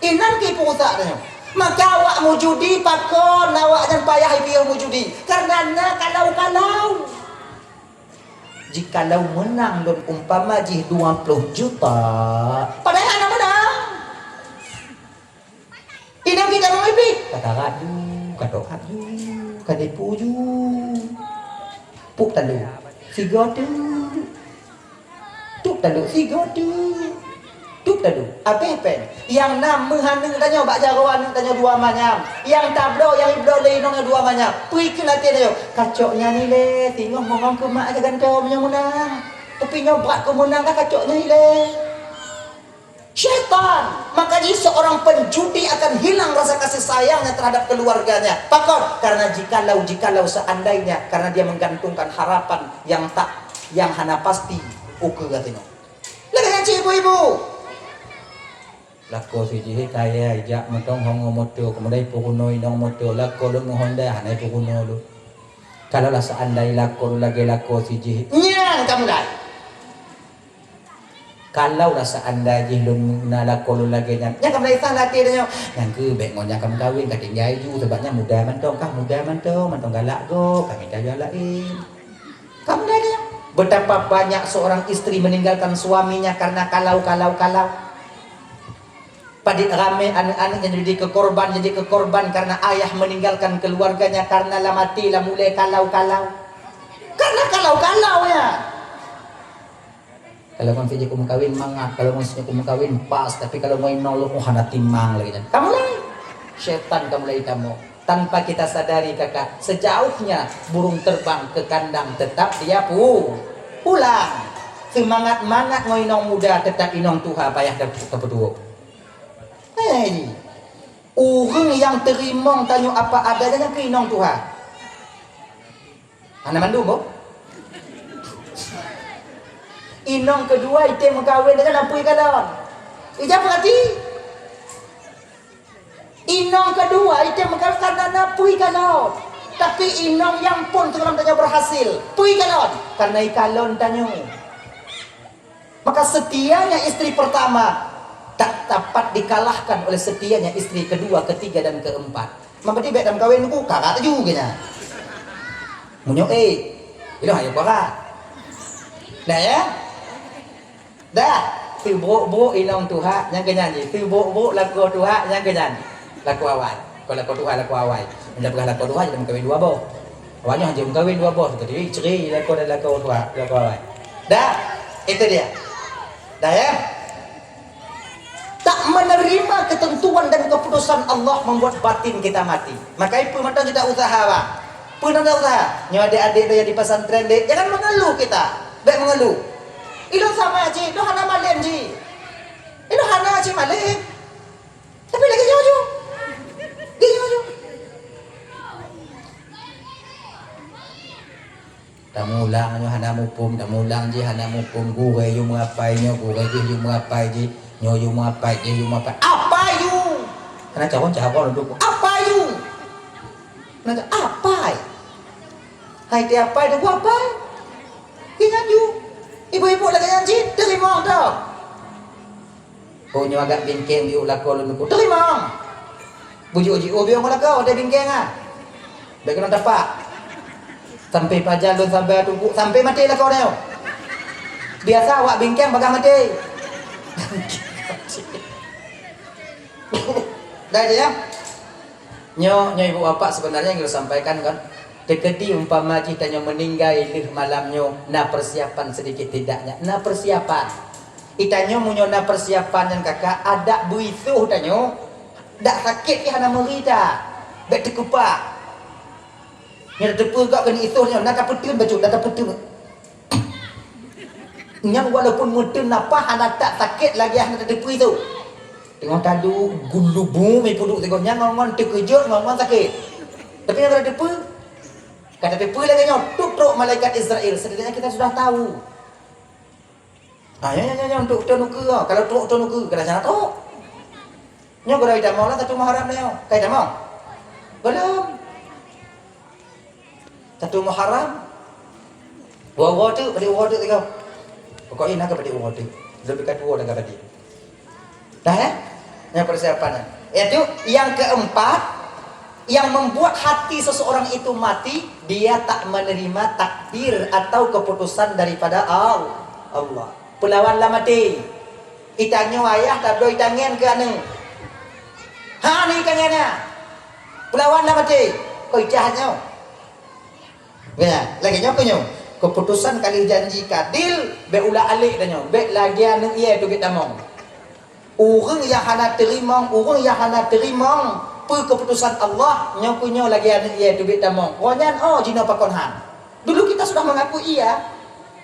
[SPEAKER 3] Inan ki putaknya. Maka awak mujudi pakon awak dan payah ibu mujudi karena kalau. Jikalau menang dan umpama jih 20 juta padahal anak menang ini kita mau ibik kata radu kadipu ju puk talu sigotu tuk talu apa yang nam menghanung tanya bak jarawan tanya dua manyam yang tablo yang iblo lenong dua manyam puikin lati tanya kacoknya ni le tengok ngomong ke mak aja gantom yang menang tapi nyobrak ke menang kan kacoknya ni le Syaitan. Makanya seorang penjudi akan hilang rasa kasih sayangnya terhadap keluarganya. Pakot karena jikalau seandainya, karena dia menggantungkan harapan yang hana pasti ukur katanya. Lagi ibu-ibu. Lako suji kaya ijak mentong hongo moto kemudian pukunoi nong moto lako lu honda hanai pukuno lu. Kalau lah seandainya lako lagi lako suji nyang kamu dah. Kalau lah seandainya lu nalako lu lagi nyang kamu dah salah tiadanya yang ke bek ngonya kamu kawin kating jai ju sebabnya muda mentong mentong galak go kami dah jalain. Kamu dah dia. Betapa banyak seorang istri meninggalkan suaminya karena kalau Padik rame anak-anak yang jadi kekorban karena ayah meninggalkan keluarganya karena lah mati lah mulai kalau karena kalau ya. Kalau kon fiji kum kawin mangat, kalau mun kum kawin pas, tapi kalau mau nolong hana timang lagi kan. Kamu lagi setan kamu lagi kamu. Tanpa kita sadari kakak, sejauhnya burung terbang ke kandang tetap dia pulang. Semangat ngoinong muda tetap inong tuha payah terpetuo. Hei, orang yang terimong tanya apa adanya ke inong Tuhan. Anak mandu bo. Inong kedua itu mengkawin dengan apa ikan? Ijab berarti. Inong kedua itu mengkawin karena apa ikan? Tapi inong yang pun terang tanya berhasil. Pui kalon karena ikalon tanya. Maka setianya istri pertama tak dapat dikalahkan oleh setianya istri kedua, ketiga dan keempat. Maka dia dalam kawin ku kakak juga nya. Munyo itu hayo kakak. Dah ya. Dah, tu bo inong tuha yang kenyanyi. Tu bo laku tuha yang kenyanyi. Laku awal. Kalau laku tuha laku awal. Mendapat laku tuha jadi kawin dua bo. Awalnya hanya kawin dua bo. Seperti ceri laku dan laku tuha laku awal. Dah, itu dia. Dah ya. Tak menerima ketentuan dan keputusan Allah membuat batin kita mati. Maka itu macam kita usaha pak. Pun ada usaha. Nyo adik-adik yang di pesantren dek, jangan mengeluh kita. Baik mengeluh. Itu sama aja. Itu hana malam ji. Itu hana aja malam. Tapi lagi jauh. Tamulang nyo hana mupum, tamulang ji hana mupum. Gue yung ngapai nyo, gue yung ngapai ji. Nyo yung ngapai, dia yung ngapai. Apa you? Karena cakon duduk. Apa you? Karena apa? Hai dia apa? Dia gua apa? Ingat you. Ibu-ibu lagi nyanyi, terima dah. Punya agak bingkeng di ulah kau lunuku. Terima. Bujuk-bujuk biang ulah kau ada bingkeng ah. Bagaimana dapat? Sampai pajalun sampai tunggu sampai mati lah kau dah. Biasa awak bingkeng bagang mati. Dah ya. Nyo ibu bapak sebenarnya yang sampaikan kan. Deketi umpama kita nyo meninggal lih malamnya na persiapan sedikit tidaknya. Na persiapan. Itanyo munyo na persiapan yang kakak ada buituh tanyo. Dak sakit ki hana merida. Bek tekupak. Nya depu gak kena ituhnya na kaputun baju na kaputun. Yang walaupun mutun napa hana tak sakit lagi hana depu itu. Tengok tadu gulubu mai puduk tengoknya ngongon terkejut ngongon sakit. Tapi yang ada depu kata depu lagi nyotuk malaikat Israel. Setidaknya kita sudah tahu. Ya untuk tonuku kalau tonuku kena sana tu. Nyo gerai dah mau lah satu Muharram nyo. Kai dah mau? Belum. Satu Muharram. Wa tu pada wa tu tengok. Pokoknya nak pada wa tu. Lebih kedua dah pada. Dah ya? Yang persiapannya. Itu yang keempat, yang membuat hati seseorang itu mati, dia tak menerima takdir atau keputusan daripada Allah. Pelawan lah mati. Itanyo ayah tak doi tangan ke anu. Ha ni kangannya. Pelawan lah mati. Kau jahatnya. Ya, lagi nyokonyo. Keputusan kali janji kadil be ulah alik danyo. Be lagi anu iya tu kita mong. Orang yang hana terima, keputusan Allah nyokunyo lagi ada ia duit tamong. Konyan jino pakonhan. Dulu kita sudah mengaku iya.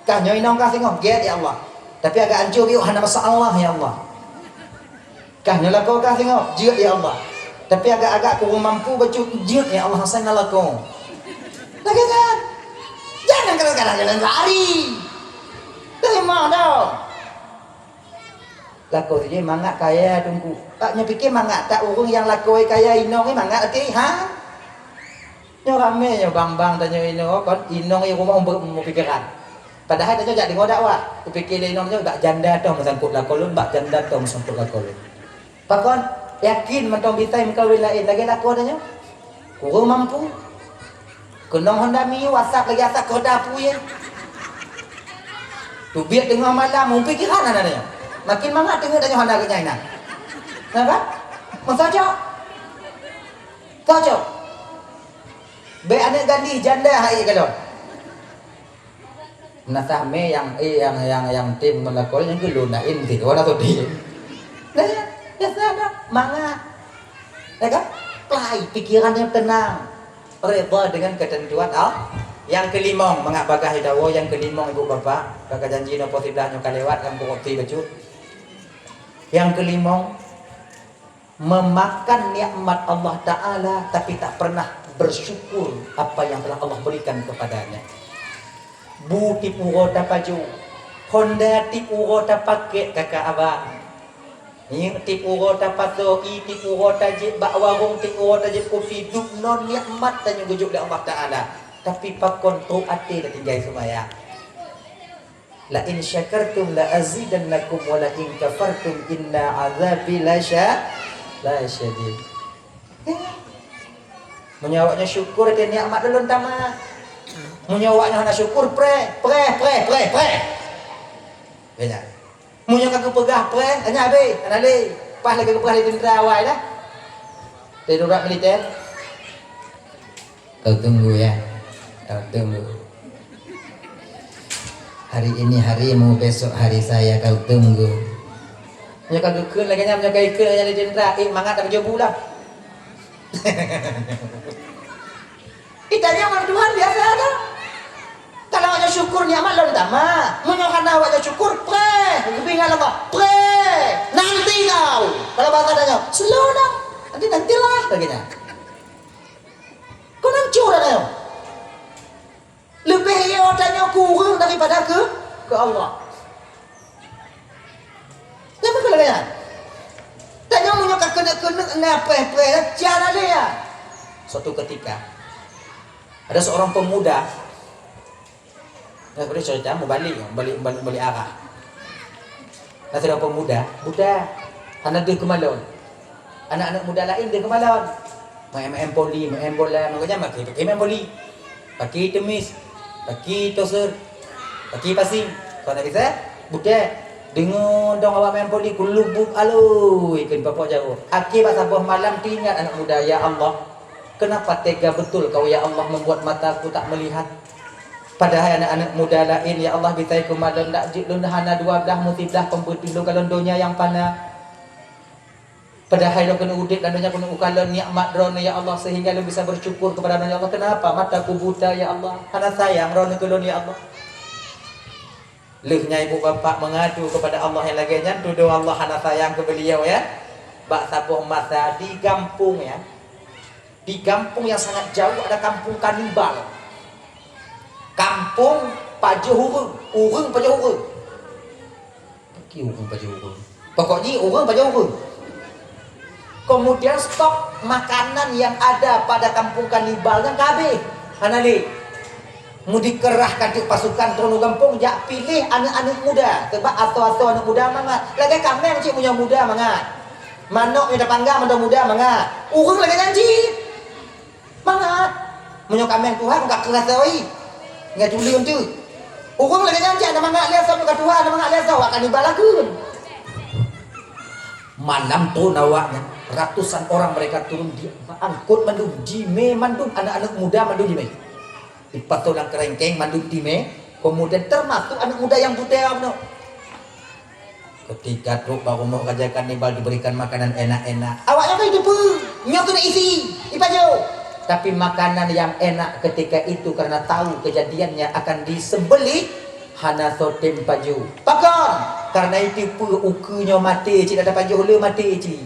[SPEAKER 3] Kah nyoy nong kasih ngong get ya Allah. Tapi agak hancur biu hana masalah ya Allah. Kahnya lako kah tengok, jiut ya Allah. Tapi agak-agak kurang mampu baca jiut ya Allah Hasan lako. Lagi kan? Jangan kadang-kadang lari. Terima dah. Lako je mangat kaya tunggu. Taknya fikir mangat tak urang yang lakoi kaya inong ni mangat ati ha? Nyo rame nyo bang-bang tanya inong kon inong yang rumah umur pikiran. Padahal tanya jak dengar dakwah. Ku fikir inong nyo bak janda tau mesangkut lakolun, bak janda tau mesangkut lakolun. Pakon yakin mentong bitai mengkawin lain lagi lako tanya. Kurang mampu. Kenong Honda Mi WhatsApp lagi asak kau dapu ye. Tu biar tengah malam mau pikiran anaknya. Makin mangat tengok tanya Honda ke China. Kenapa? Masajak. Tajak. Be anak ganti janda hai kalau. Nasah me yang tim melakon yang gelunain ti orang tu dia. Nah, ya sana mangat. Ya kan? Play pikirannya tenang. Redha dengan ketentuan Allah. Yang kelima mengabagah hidawo, yang kelima ibu bapa, kakak janji no posiblah nyoka lewat kan bukti baju. Yang kelima memakan nikmat Allah Ta'ala tapi tak pernah bersyukur apa yang telah Allah berikan kepadanya. Bu tipu rota baju, Honda tipu rota pakai kakak abang. Ini tipu rota pato, tipu rota je bak warung, tipu rota je kopi duk non nikmat dan yang gujuk dari Allah Ta'ala. Tapi pakon tu ati dah tinggal semaya. La in syakartum la azidannakum wa la in kafartum inna azabi la syadid. Menyawaknya syukur dia nikmat dulu tamat. Menyawaknya nak syukur pre. Banyak. Munyo kagak pegah pre, hanya habis, anale. Pas lagi pegah di tentera awal dah. Darurat militer. Kau tunggu ya. Kau tunggu. Hari ini harimu, besok hari saya, kau tunggu. Punya kagak ke lagi punya kagak ke yang di tentera, mangat tak kerja pula. Itanya orang Tuhan biasa ada. Kalau awak syukur nikmat lalu utama, menyokan awak syukur pre, kebingan apa? Pre, nanti kau. Kalau bahasa adanya, slow down, nantilah begini. Kau nancur ada. Lebih ia tanya kurang daripada ke Allah. Jangan kau lagi. Tanya menyokan kena ngapa cara dia. Suatu ketika ada seorang pemuda. Nah, boleh cerita mau balik arah. Nah, seorang pemuda, anak dia kemalon. Anak-anak muda lain dia kemalon. Main poli, main bola, makanya main poli. Pakai temis, pakai toser, pakai pasing. Kau nak bisa? Budak dengar dong awak main poli kulubuk alui ikan bapak jauh. Akibat sebuah malam diingat anak muda, ya Allah. Kenapa tega betul kau ya Allah membuat mataku tak melihat? Padahal anak-anak muda lain ya Allah bitai kumalon dak jilun hana 12 musibah pembetulung kalon dunia yang pana. Padahal lo kena udik dan dunia kena ukalon nikmat drone ya Allah sehingga lo bisa bersyukur kepada ya Allah. Kenapa mataku buta ya Allah? Hana sayang drone kulon ya Allah. Lehnya ibu bapa mengadu kepada Allah yang laginya tuduh Allah hana sayang ke beliau ya. Bak sabuh masa di kampung ya. Di kampung yang sangat jauh ada kampung kanibal. Kampung Pajahurung, urang Pajahurung. Pergi urang Pajahurung. Pokoknya urang Pajahurung. Kemudian stok makanan yang ada pada kampung kanibal yang kabeh. Anali. Mau dikerahkan di pasukan turun kampung, jak pilih anak-anak muda. Sebab atau anak muda mangat. Lagi kameng cik punya muda mangat. Manok yang panggang muda mangat. Urang lagi janji. Mangat. Punya kameng Tuhan enggak kerasai. Nggak juli tu. Orang lagi janji ada mangat lihat sama kat Tuhan, ada mangat lihat awak akan dibalakun. Malam tu nawaknya ratusan orang mereka turun di angkut mandum jime mandum anak-anak muda mandum jime. Dipatulang kerengkeng mandum jime, kemudian termasuk anak muda yang buta no. Ketika truk baru mau kerja kanibal diberikan makanan enak-enak. Awaknya kan hidup, nyok tu nak isi, ipajo. Tapi makanan yang enak ketika itu karena tahu kejadiannya akan disembelih, hana sotem paju. Pakon. Karena itu ukunya mati cik ada paju le mati cik.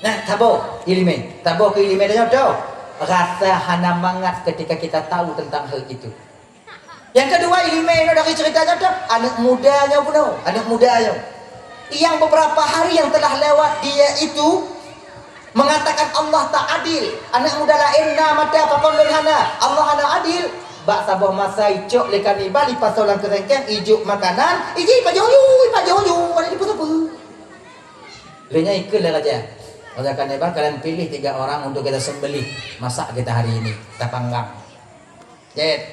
[SPEAKER 3] Nah, tabo ilmu. Tabo ke ilmu dah tahu. Rasa hana mangat ketika kita tahu tentang hal itu. Yang kedua ilmu dari ceritanya tu anak mudanya pun tahu, anak mudanya. Yang beberapa hari yang telah lewat dia itu mengatakan Allah tak adil. Anak muda lain na mata pakon hana. Allah hana adil. Bak sabah masa icok lekan ni bali pasolan kerengkeng ijuk makanan iji pajoyu ada di apa lenya ikut lah raja kaneba kalian pilih 3 orang untuk kita sembelih masak kita hari ini kita panggang jet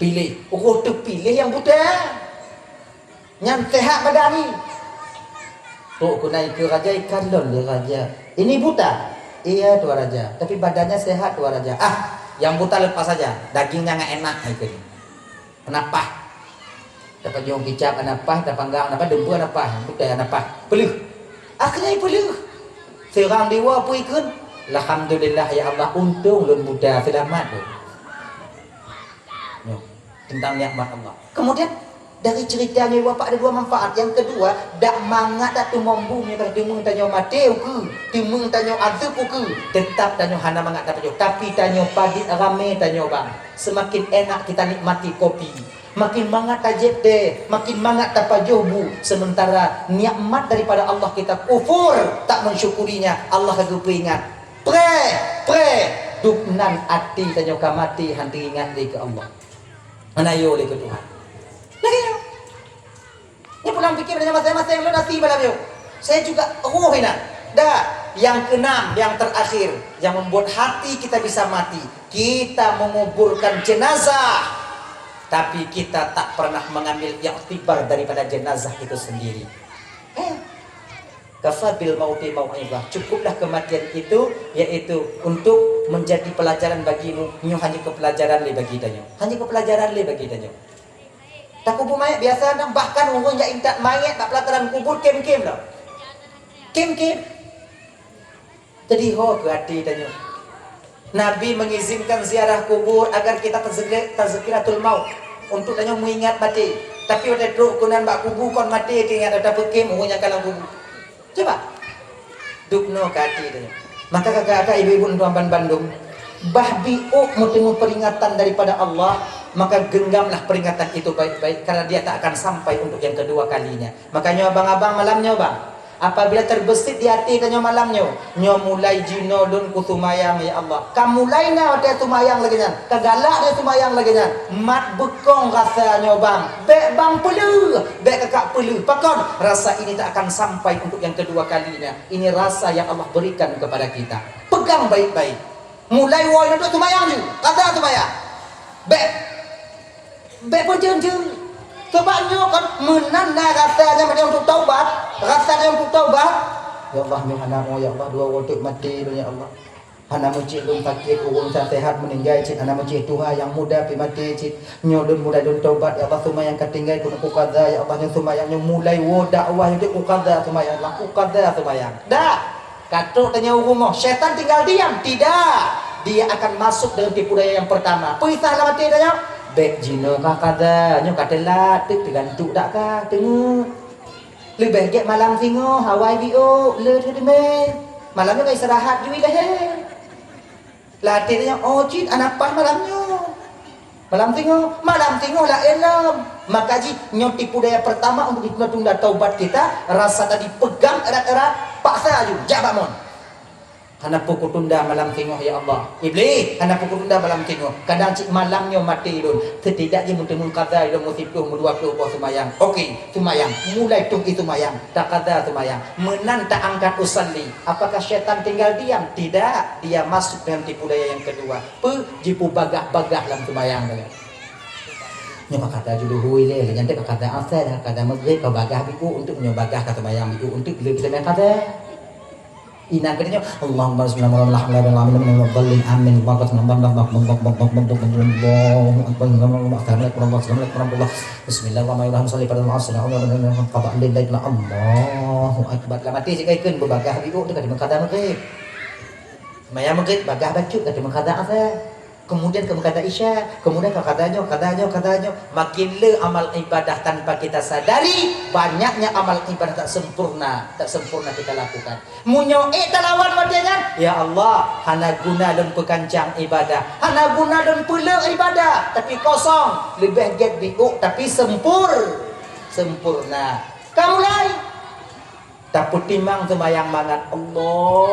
[SPEAKER 3] pilih tu pilih yang buta yang sehat badan ni tu kunai ke raja ikan lon le raja ini buta iya tua raja tapi badannya sehat tua raja yang buta lepas saja, dagingnya nggak enak itu. Kenapa? Dapat jong kicap, kenapa? Dapat panggang, kenapa? Dembu, kenapa? Buta, kenapa? Peluh. Akhirnya peluh. Serang dewa pun ikut. Alhamdulillah ya Allah, untung lun Buddha selamat. Tentang nikmat Allah. Kemudian dari ceritanya bapak ada 2 manfaat. Yang kedua, dak mangat dak tu mambu ni kalau timung tanyo mati ke, timung tanyo azab ke, tetap tanyo hana mangat dak tanyo. Tapi tanyo padi rame tanyo bang. Semakin enak kita nikmati kopi. Makin mangat tajib deh, makin mangat tapajuh bu. Sementara nikmat daripada Allah kita kufur, tak mensyukurinya. Allah kagak ingat. Pre, duknan ati tanyo kamati hanti ingat di ke Allah. Anayo le ke Tuhan. Lagi ni. Ni pulang fikir dengan masing-masing lu nasi malam yuk. Saya juga nak. Dah. Yang keenam, yang terakhir, yang membuat hati kita bisa mati. Kita menguburkan jenazah, tapi kita tak pernah mengambil i'tibar daripada jenazah itu sendiri. Kafabil mauti mau'ibah. Cukuplah kematian itu, yaitu untuk menjadi pelajaran bagimu. Nyu hanya kepelajaran le bagi tanyo. Hanya kepelajaran le bagi tanyo. Tak kubur mayat biasa nak bahkan orang yang intak mayat tak pelataran kubur kem-kem dah. Kem-kem. Jadi ho ke hati tanya. Nabi mengizinkan ziarah kubur agar kita tazkiratul maut untuk tanya mengingat mati. Tapi ada duk kunan bak kubur kon mati ingat ada pekem orang yang kalang kubur. Coba. Dukno ke hati tanya. Maka kakak-kakak ibu-ibu tuan Bandung, bahbiuk mutimu peringatan daripada Allah, maka genggamlah peringatan itu baik-baik karena dia tak akan sampai untuk yang kedua kalinya. Makanya abang-abang malamnya bang, apabila terbesit di hati tanya malamnya, nyo mulai jino dun kusumayang ya Allah. Kamu mulai na dia sumayang lagi nya. Kagalak dia sumayang lagi nya. Mat bekong rasanya bang. Bek bang peluh, bek kakak peluh. Pakon rasa ini tak akan sampai untuk yang kedua kalinya. Ini rasa yang Allah berikan kepada kita. Pegang baik-baik. Mulai woi nak sumayang je. Rasa sumayang. Bek pun jen-jen. Sebabnya kan menanda rasanya macam untuk taubat. Rasanya untuk taubat. Ya Allah, ni anakmu ya Allah, 2 waktu mati ya Allah. Anak mencik dun sakit, urung sehat meninggal cik. Anak mencik Tuhan yang muda pi mati cik. Nyo dun mulai dun taubat ya Allah, sumayang katinggal kun ku qada ya Allah, yang sumayang nyo mulai wo dakwah yang ku qada sumayang Allah, ku qada sumayang. Dah. Katuk tanya rumah, syaitan tinggal diam. Tidak. Dia akan masuk dengan tipu daya yang pertama. Pisahlah mati tanya. Bek jino kakada nyo katelat tu tergantung tak ka tengok lebih baik malam tengok Hawaii bio le tu demen malamnya kau istirahat juga dah latih dia oh cik anak pas malam tengok lah elam maka ji nyo tipu daya pertama untuk ditunda taubat kita rasa tadi pegang erat-erat paksa aju jak bakmon. Hana pukul tunda malam tengok ya Allah. Iblis, hana pukul tunda malam tengok. Kadang cik malamnya mati dun. Setidaknya mungkin qada ila musibtuh mudua ke apa sumayang. Okey, sumayang. Mulai tungki sumayang. Tak qada sumayang. Menan tak angkat usalli. Apakah syaitan tinggal diam? Tidak. Dia masuk dengan tipu daya yang kedua. Jipu bagah-bagah dalam sumayang dia. Nyo kata julu hui le, jangan tak kata asal dah kata maghrib kau bagah biku untuk nyo bagah kata sumayang biku untuk bila kita nak kata ina katanya Allahumma bismillahirrahmanirrahim alhamdulillahirabbil alamin amin bakat bismillahirrahmanirrahim salli pada Allahu qada lillahi Allahu akbar mati sikaikeun berbagah biu dekat di makada maghrib maya maghrib bagah bacut dekat di makada asa Kemudian kamu kata Isya, kemudian kau katanya, makin le amal ibadah tanpa kita sadari, banyaknya amal ibadah tak sempurna kita lakukan. Munyo talawan matian, ya Allah, hana guna dan pekancang ibadah, hana guna dan pula ibadah, tapi kosong, lebih get biuk tapi sempurna. Kamu lain, tak putimang semayang mangat Allah.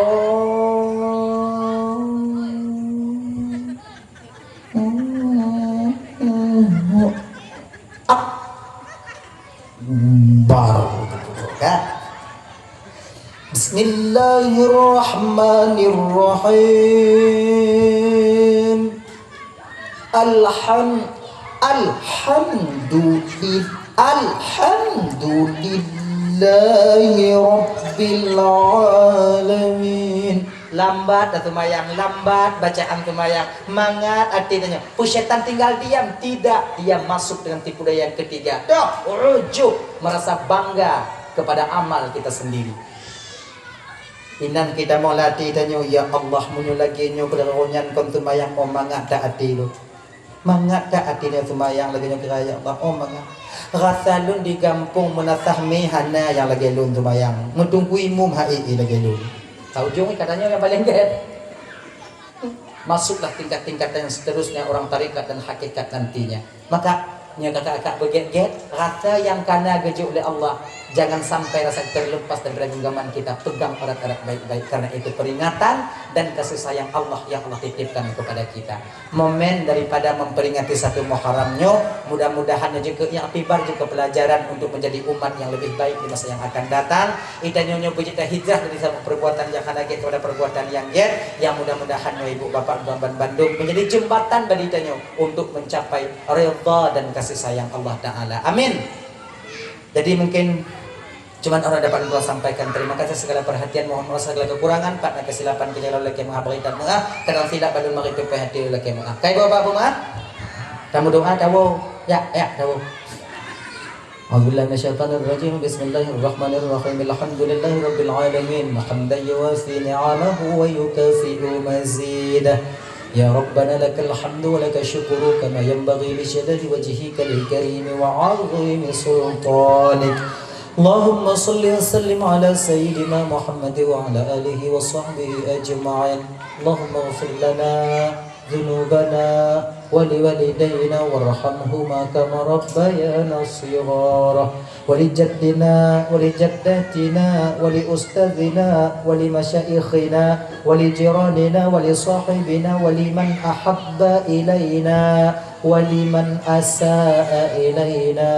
[SPEAKER 3] Bismillahirrahmanirrahim. Alhamdulillahi rabbil alamin. Lambat atau mayang, lambat bacaan tumayang, mangat artinya setan tinggal diam, tidak, dia masuk dengan tipu daya yang ketiga. Ujub, merasa bangga kepada amal kita sendiri. Inan kita mau latih tanya, ya Allah munyo lagi nyo kedaronyan kon tumayang om mangat tak ati lu. Mangat tak atinya tumayang lagi nyo kira ya Allah om mangat. Rasa lun di kampung menasahmi hana yang lagi lun tumayang. Mutungku imum hai lagi lun. Tahu jong katanya yang paling get. Masuklah tingkat-tingkatan yang seterusnya orang tarikat dan hakikat nantinya. Maka nya kakak-kakak beget-get rasa yang kana gejuk oleh Allah. Jangan sampai rasa terlepas dari genggaman kita. Pegang erat-erat baik-baik, karena itu peringatan dan kasih sayang Allah yang Allah titipkan kepada kita. Momen daripada memperingati satu Muharramnya, mudah-mudahan juga yang akibar juga pelajaran untuk menjadi umat yang lebih baik di masa yang akan datang. Kita nyonya berjita hijrah dari sama perbuatan yang kana get kepada perbuatan yang get, yang mudah-mudahan ibu bapak Tuan Bandung menjadi jembatan bagi kita untuk mencapai ridha dan kasih sayang Allah Ta'ala. Amin. Jadi mungkin cuman orang dapat Allah sampaikan. Terima kasih segala perhatian, mohon maaf segala kekurangan. Pak nak kesilapan kita lalu lagi mengabarkan maaf. Kadang silap baru mari perhatian lagi maaf. Kai bapak maaf. Kamu doa tahu? Ya tahu. A'udzubillahi minasyaitonir rajim. Bismillahirrahmanirrahim. Alhamdulillahirabbil alamin. Hamdan yuwasi ni'amahu wa yukafi'u mazidah. Ya Rabbana lakal hamdu wa lakal syukru kama yanbaghi li jalali wajhikal karim wa 'azimi sultanik. Allahumma salli wa sallim ala sayyidina Muhammad wa ala alihi wa sahbihi ajma'in. Allahumma ighfir lana dhunubana wa liwalidayna warhamhuma kama rabbayana shighara wa lijaddina wa lijaddatina wa liustadhina wa limasyayikhina wa lijiranina wa lisahibina wa liman ahabba ilayna ولمن أساء إلينا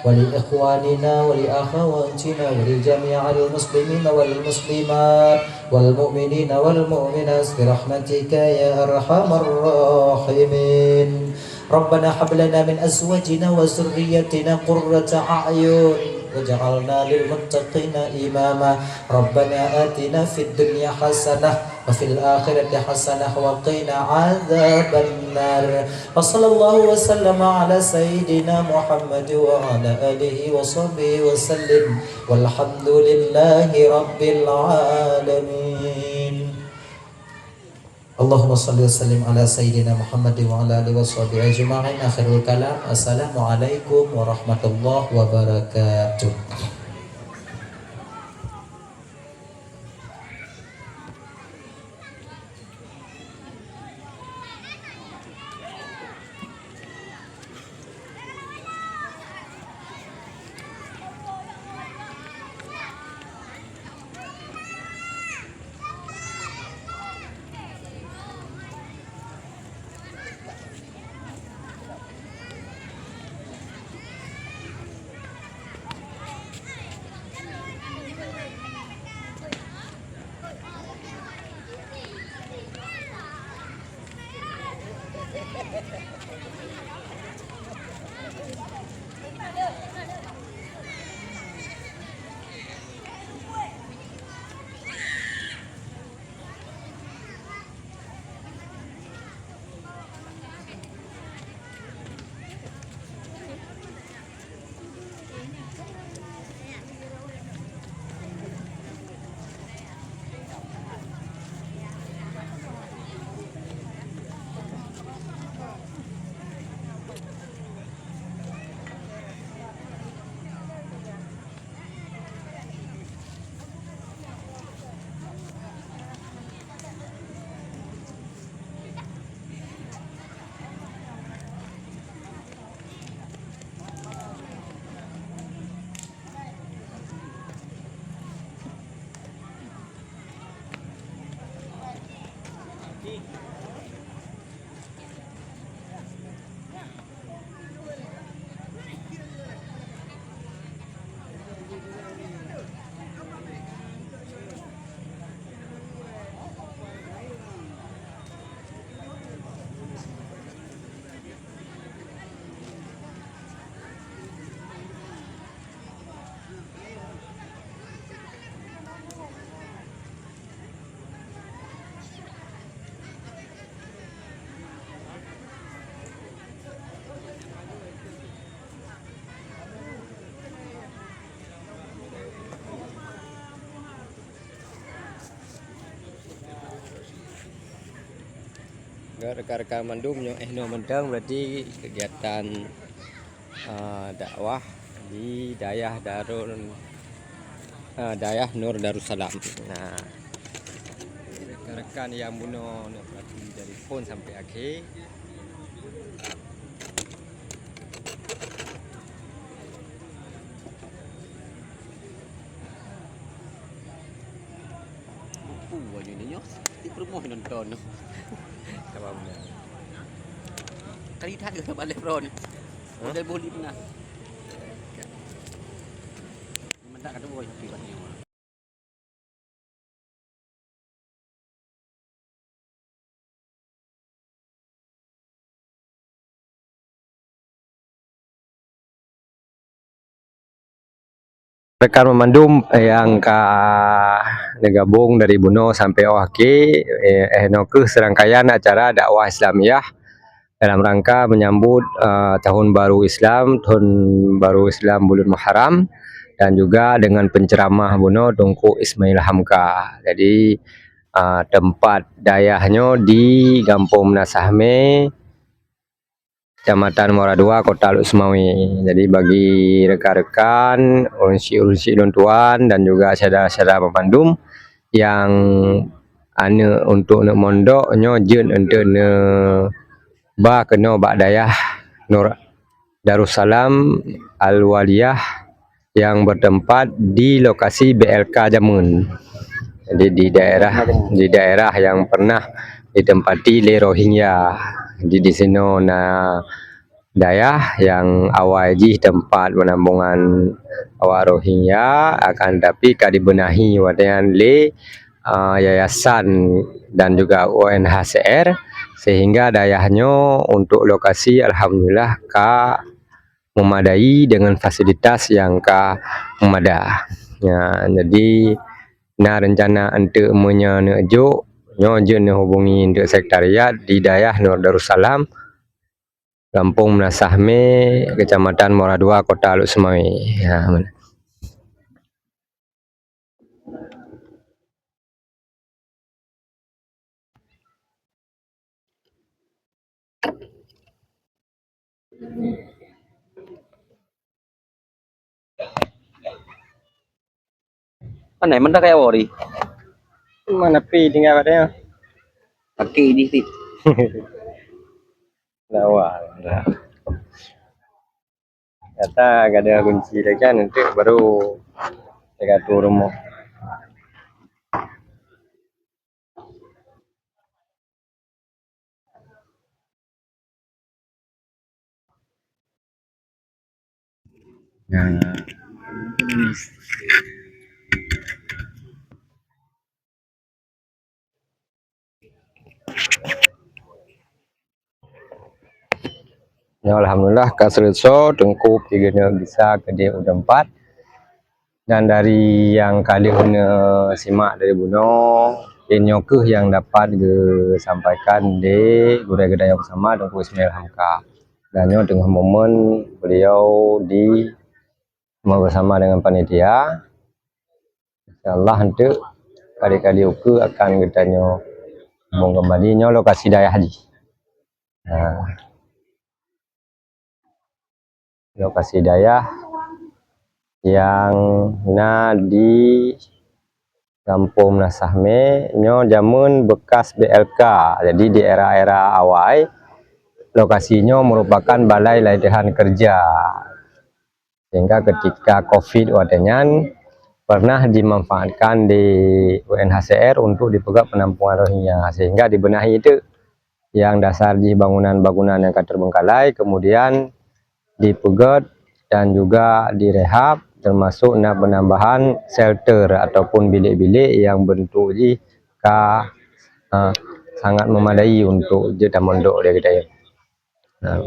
[SPEAKER 3] ولإخواننا ولأخواتنا ولجميع المسلمين والمسلمات والمؤمنين والمؤمنات برحمتك يا أرحم الراحمين. ربنا هب لنا من أزواجنا وذريتنا قرة أعين وجعلنا للمتقين إماما. ربنا آتنا في الدنيا حسنة وفي الآخرة حسنة وقنا عذاب النار. وصلى الله وسلم على سيدنا محمد وعلى آله وصحبه وسلم والحمد لله رب العالمين. Allahumma salli wa sallim ala sayyidina Muhammad wa ala alihi wa sahbihi ajma'in. Akhirul kalam. Assalamualaikum warahmatullahi wabarakatuh.
[SPEAKER 4] Rekan-rekan mandum yang no mendang berarti kegiatan dakwah di Dayah Nur Darussalam. Nah, rekan-rekan yang buno berarti dari pun sampai akhir. Aja ni nyo, di promo nonton. Kawannya. Kali tak ke balik bron. Ada boleh pernah. Mendak kata boy pibatnya. Rekan memandum yang gabung dari Buno sampai Oake ke serangkaian acara dakwah Islamiyah dalam rangka menyambut tahun baru Islam bulan Muharram, dan juga dengan penceramah Buno Tunku Ismail Hamka. Jadi tempat dayahnya di Kampung Nasahme, Kecamatan Muara II, Kota Luk Semawi. Jadi bagi rekan-rekan, ursi-ursi tuan dan juga saudara-saudara memandum yang untuk nak mondok jen untuk kena Dayah Nur Darussalam Al-Waliyah yang bertempat di lokasi BLK Jamun. Jadi di daerah yang pernah ditempati oleh Rohingya. Di sini Dayah yang awal ji tempat penampungan awak Rohingya, akan tapi dibenahi wadian yayasan dan juga UNHCR, sehingga dayahnya untuk lokasi alhamdulillah memadai dengan fasilitas yang memadai. Ya, jadi rencana untuk menyejuk nyojen hubungi untuk sekretariat di Dayah Nur Darussalam, Kampung Nasahme, Kecamatan Muara II, Kota Luk Semawi. Ya,
[SPEAKER 5] Mana mana kayak wori?
[SPEAKER 4] mana tinggal katanya?
[SPEAKER 5] Pakai ini sih.
[SPEAKER 4] Awal. Kata gak ada kunci lagi kan, nanti baru saya atur rumah. Ya, alhamdulillah kaselso Tengku pigana bisa ke dia udah 4, dan dari yang kali simak dari Buno ke yang dapat disampaikan di gurau gedaya bersama Tengku Ismail Hamka, dan dengan momen beliau bersama dengan panitia, insyaallah untuk kali-kali akan gedanya mau kembali lokasi Dayah haji. Nah, lokasi Dayah yang di Kampung Nasahme jamun bekas BLK. Jadi di era-era awal lokasinya merupakan balai latihan kerja, sehingga ketika COVID wadanya pernah dimanfaatkan di UNHCR untuk dipegat penampungan Rohingya, sehingga dibenahi itu yang dasar di bangunan-bangunan yang terbengkalai, kemudian dipegat dan juga direhab, termasuk penambahan shelter ataupun bilik-bilik yang bentuk sangat memadai untuk jeda mondok dia kita ya. Nah,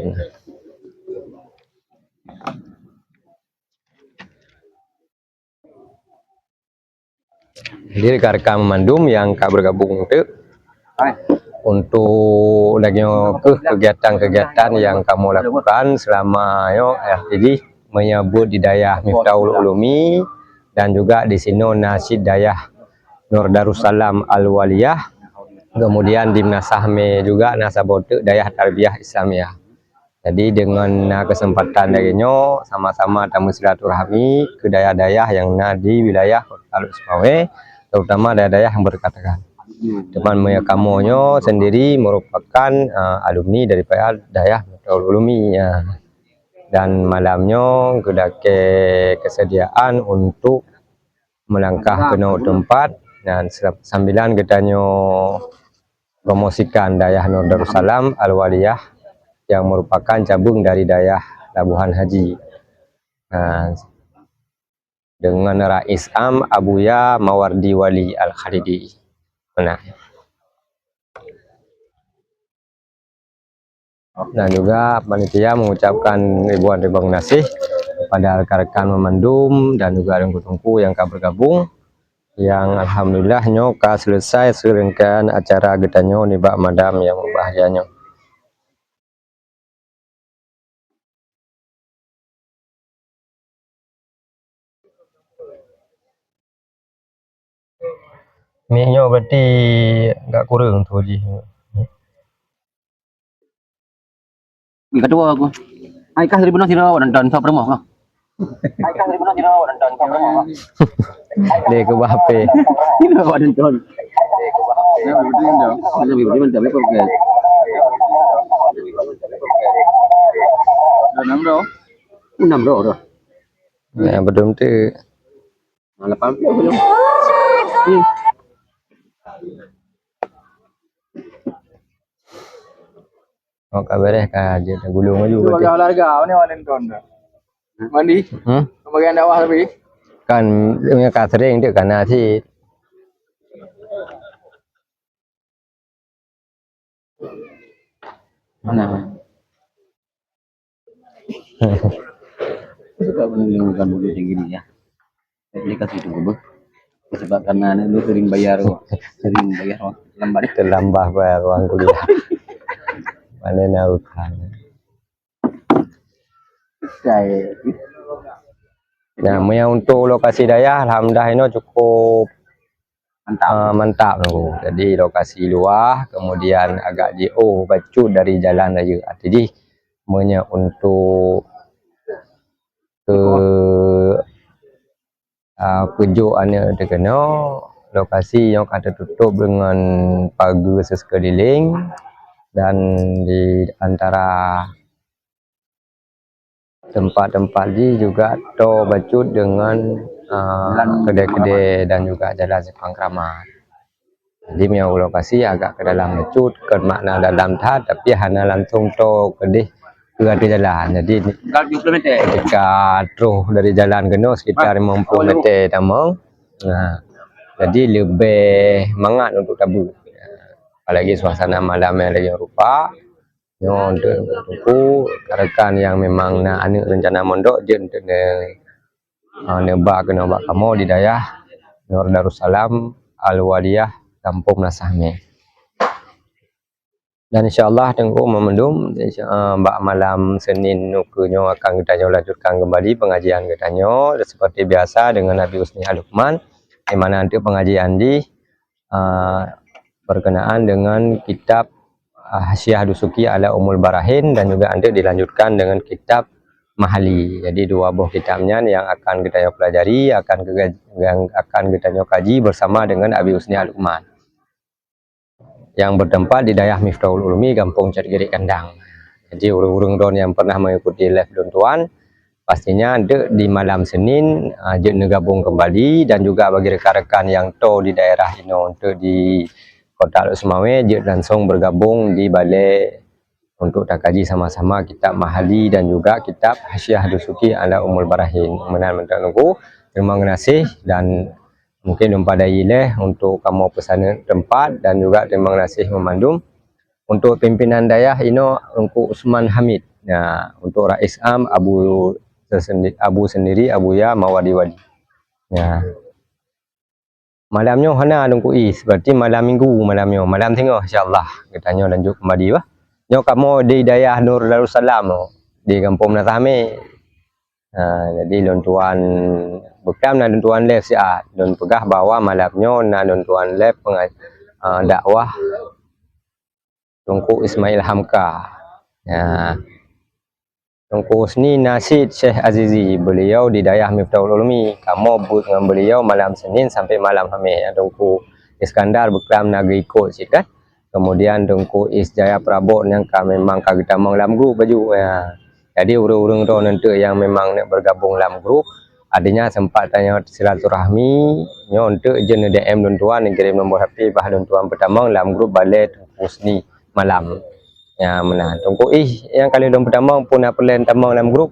[SPEAKER 4] jadi rekan-rekan memandum yang bergabung itu untuk kegiatan-kegiatan yang kamu lakukan selama FTD menyebut di Dayah Miftahul Ulumi dan juga di sini Nasyid Dayah Nur Darussalam Al-Waliyah, kemudian di Nasahme juga Nasabote Dayah Tarbiyah Islamiyah. Jadi dengan kesempatan darinya sama-sama tamu silaturahmi ke daya-daya yang di wilayah Kota Sumawe, terutama daya-daya yang berkatakan. Teman kamunya sendiri merupakan alumni daripada Dayah Miftahul Ulumi ya. Dan malamnya kedake kesediaan untuk melangkah ke tempat dan sambilan kitanya promosikan Dayah Nur Darussalam Al-Waliyah yang merupakan cabang dari Dayah Labuhan Haji. Nah, dengan Rais Am Abuya Mawardi Wali Al-Khalidi. Nah, dan juga panitia mengucapkan ribuan nasih kepada rekan-rekan memandum dan juga tungku yang bergabung, yang alhamdulillah nyoka selesai serengkan acara getanyo di bak madam yang bahagianya. Minyak berarti enggak kurang tuh Ji.
[SPEAKER 5] Yang kedua aku. Ai kah 1.000 sira dan sa promo kah. Ai kah 1.000 sira dan sa promo.
[SPEAKER 4] Dia ke bape.
[SPEAKER 5] Ini awak dan ton. Ya betul dong. Lebih betul mantap ya podcast. Dan 6 bro.
[SPEAKER 4] Ya belum tu.
[SPEAKER 5] 80 belum.
[SPEAKER 4] Oh kabar aja gulung aja
[SPEAKER 6] Sebagai olahraga ini walen ton. Mandi. Bagian dakwah lebih.
[SPEAKER 4] Kan punya sering itu karena sih
[SPEAKER 5] Mana? Suka menunjukkan dulu yang gini ya. Ini kasih tunggu beh. Sebab karena lu sering bayar lambat.
[SPEAKER 4] terlambat bayar uang kuliah. Mana narukan.
[SPEAKER 5] Saya
[SPEAKER 4] Nah, untuk lokasi Dayah alhamdulillah ini cukup mantap loh. Jadi lokasi luar, kemudian agak jauh bacu dari jalan raya. Jadi untuk ke kejuannya terkena lokasi yang kata tutup dengan pagar sekeliling, dan di antara tempat-tempat ini juga to bacut dengan kedai-kedai dan juga jalan simpang keramat. Jadi yang lokasi agak ke dalam bacut ke makna dalam tahap, tapi hanya langsung to kedai ke jalan. Jadi ketika terus dari jalan kena sekitar 50 meter tamang. Nah, jadi lebih mangat untuk tabu. Apalagi suasana malam yang lagi rupa. Untuk rekan yang memang nak anu rencana mondok je untuk nebak kamu di Dayah Nur Darussalam Al-Waliyah Kampung Nasahme. Dan insyaallah tengku memendum mbak malam Senin nukunyo akan kita lanjutkan kembali pengajian kita seperti biasa dengan Nabi Husni Al-Luqman, di mana nanti pengajian di berkenaan dengan kitab Hasyiah Dusuki ala Umul Barahin, dan juga nanti dilanjutkan dengan kitab Mahali. Jadi dua buah kitabnya yang akan kita pelajari, akan kita kaji bersama dengan Abi Husni Al-Luqman yang bertempat di Dayah Miftahul Ulumi, Kampung Cetgiri Kendang. Jadi urung-urung don yang pernah mengikuti live dontuan pastinya di malam Senin je gabung kembali, dan juga bagi rekan-rekan yang di daerah ini untuk di Kota Sumawe je langsung bergabung di balai untuk tak kaji sama-sama kitab Mahali dan juga kitab Hasyiah Dusuki ala Umul Barahin. Menan menunggu. Terima kasih, dan mungkin mempadai untuk kamu pesan tempat, dan juga terima kasih memandum untuk pimpinan daerah ini untuk Usman Hamid. Nah, untuk Rais Am Abu sendiri Abu Ya Mawadi Wali. Ya. Malamnya hana dengku seperti malam minggu malam tengah insyaallah kita lanjut kembali bah. Nyo kamu di daerah Nur Darussalam di kampung Natame. Jadi tuan bekam na tuan lef siat don pegah bawa malamnya na tuan lef dakwah Tungku Ismail Hamka. Ya. Tungku Usni Nasid Syekh Azizi, beliau di daerah Miftahul Ulumi. Kamu but dengan beliau malam Senin sampai malam Khamis. Tungku Iskandar bekam Negeri Ikut sih kan. Kemudian Tungku Isjaya Prabot yang memang kita dalam grup baju ya. Jadi urung-urung tu nanti yang memang nak bergabung dalam grup, adanya sempat tanya silaturahmi nyo untuk jenis DM tuan kirim nombor HP bah tuan pertama dalam grup balai Tungku Usni malam. Ya mana Tungku yang kali pertama pun apa plan tamang dalam grup.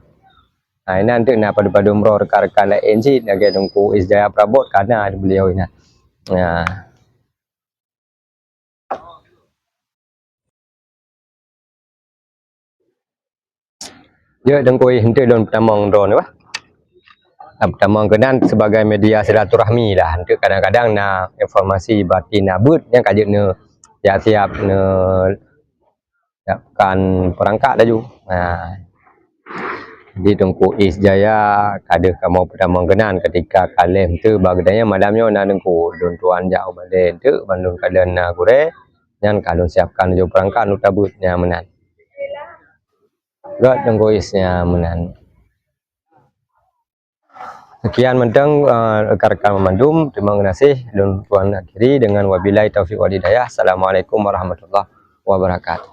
[SPEAKER 4] Nah, ini nanti nak pada umroh rekan-rekan lain sih nak Tungku Isjaya Prabot karena ada beliau ini. Ya. Ya Tungku henti don pertama drone apa? Pertama kenan sebagai media silaturahmi lah. Untuk kadang-kadang nak informasi batin abut yang kajet ne siap ne siapkan perangkat laju. Nah, di Tungku Isjaya kada kamu pertama kenan ketika kalem tu bagdanya malamnya na Tungku don tuan jauh balik tu bandung kadan na kure dan kalau siapkan laju perangkat nu tabutnya menan. God Tungku Isnya menan. Sekian mentang rekan-rekan memandum. Terima kasih dan tuan akhiri dengan wabillahi taufiq wal hidayah. Assalamualaikum warahmatullahi wabarakatuh.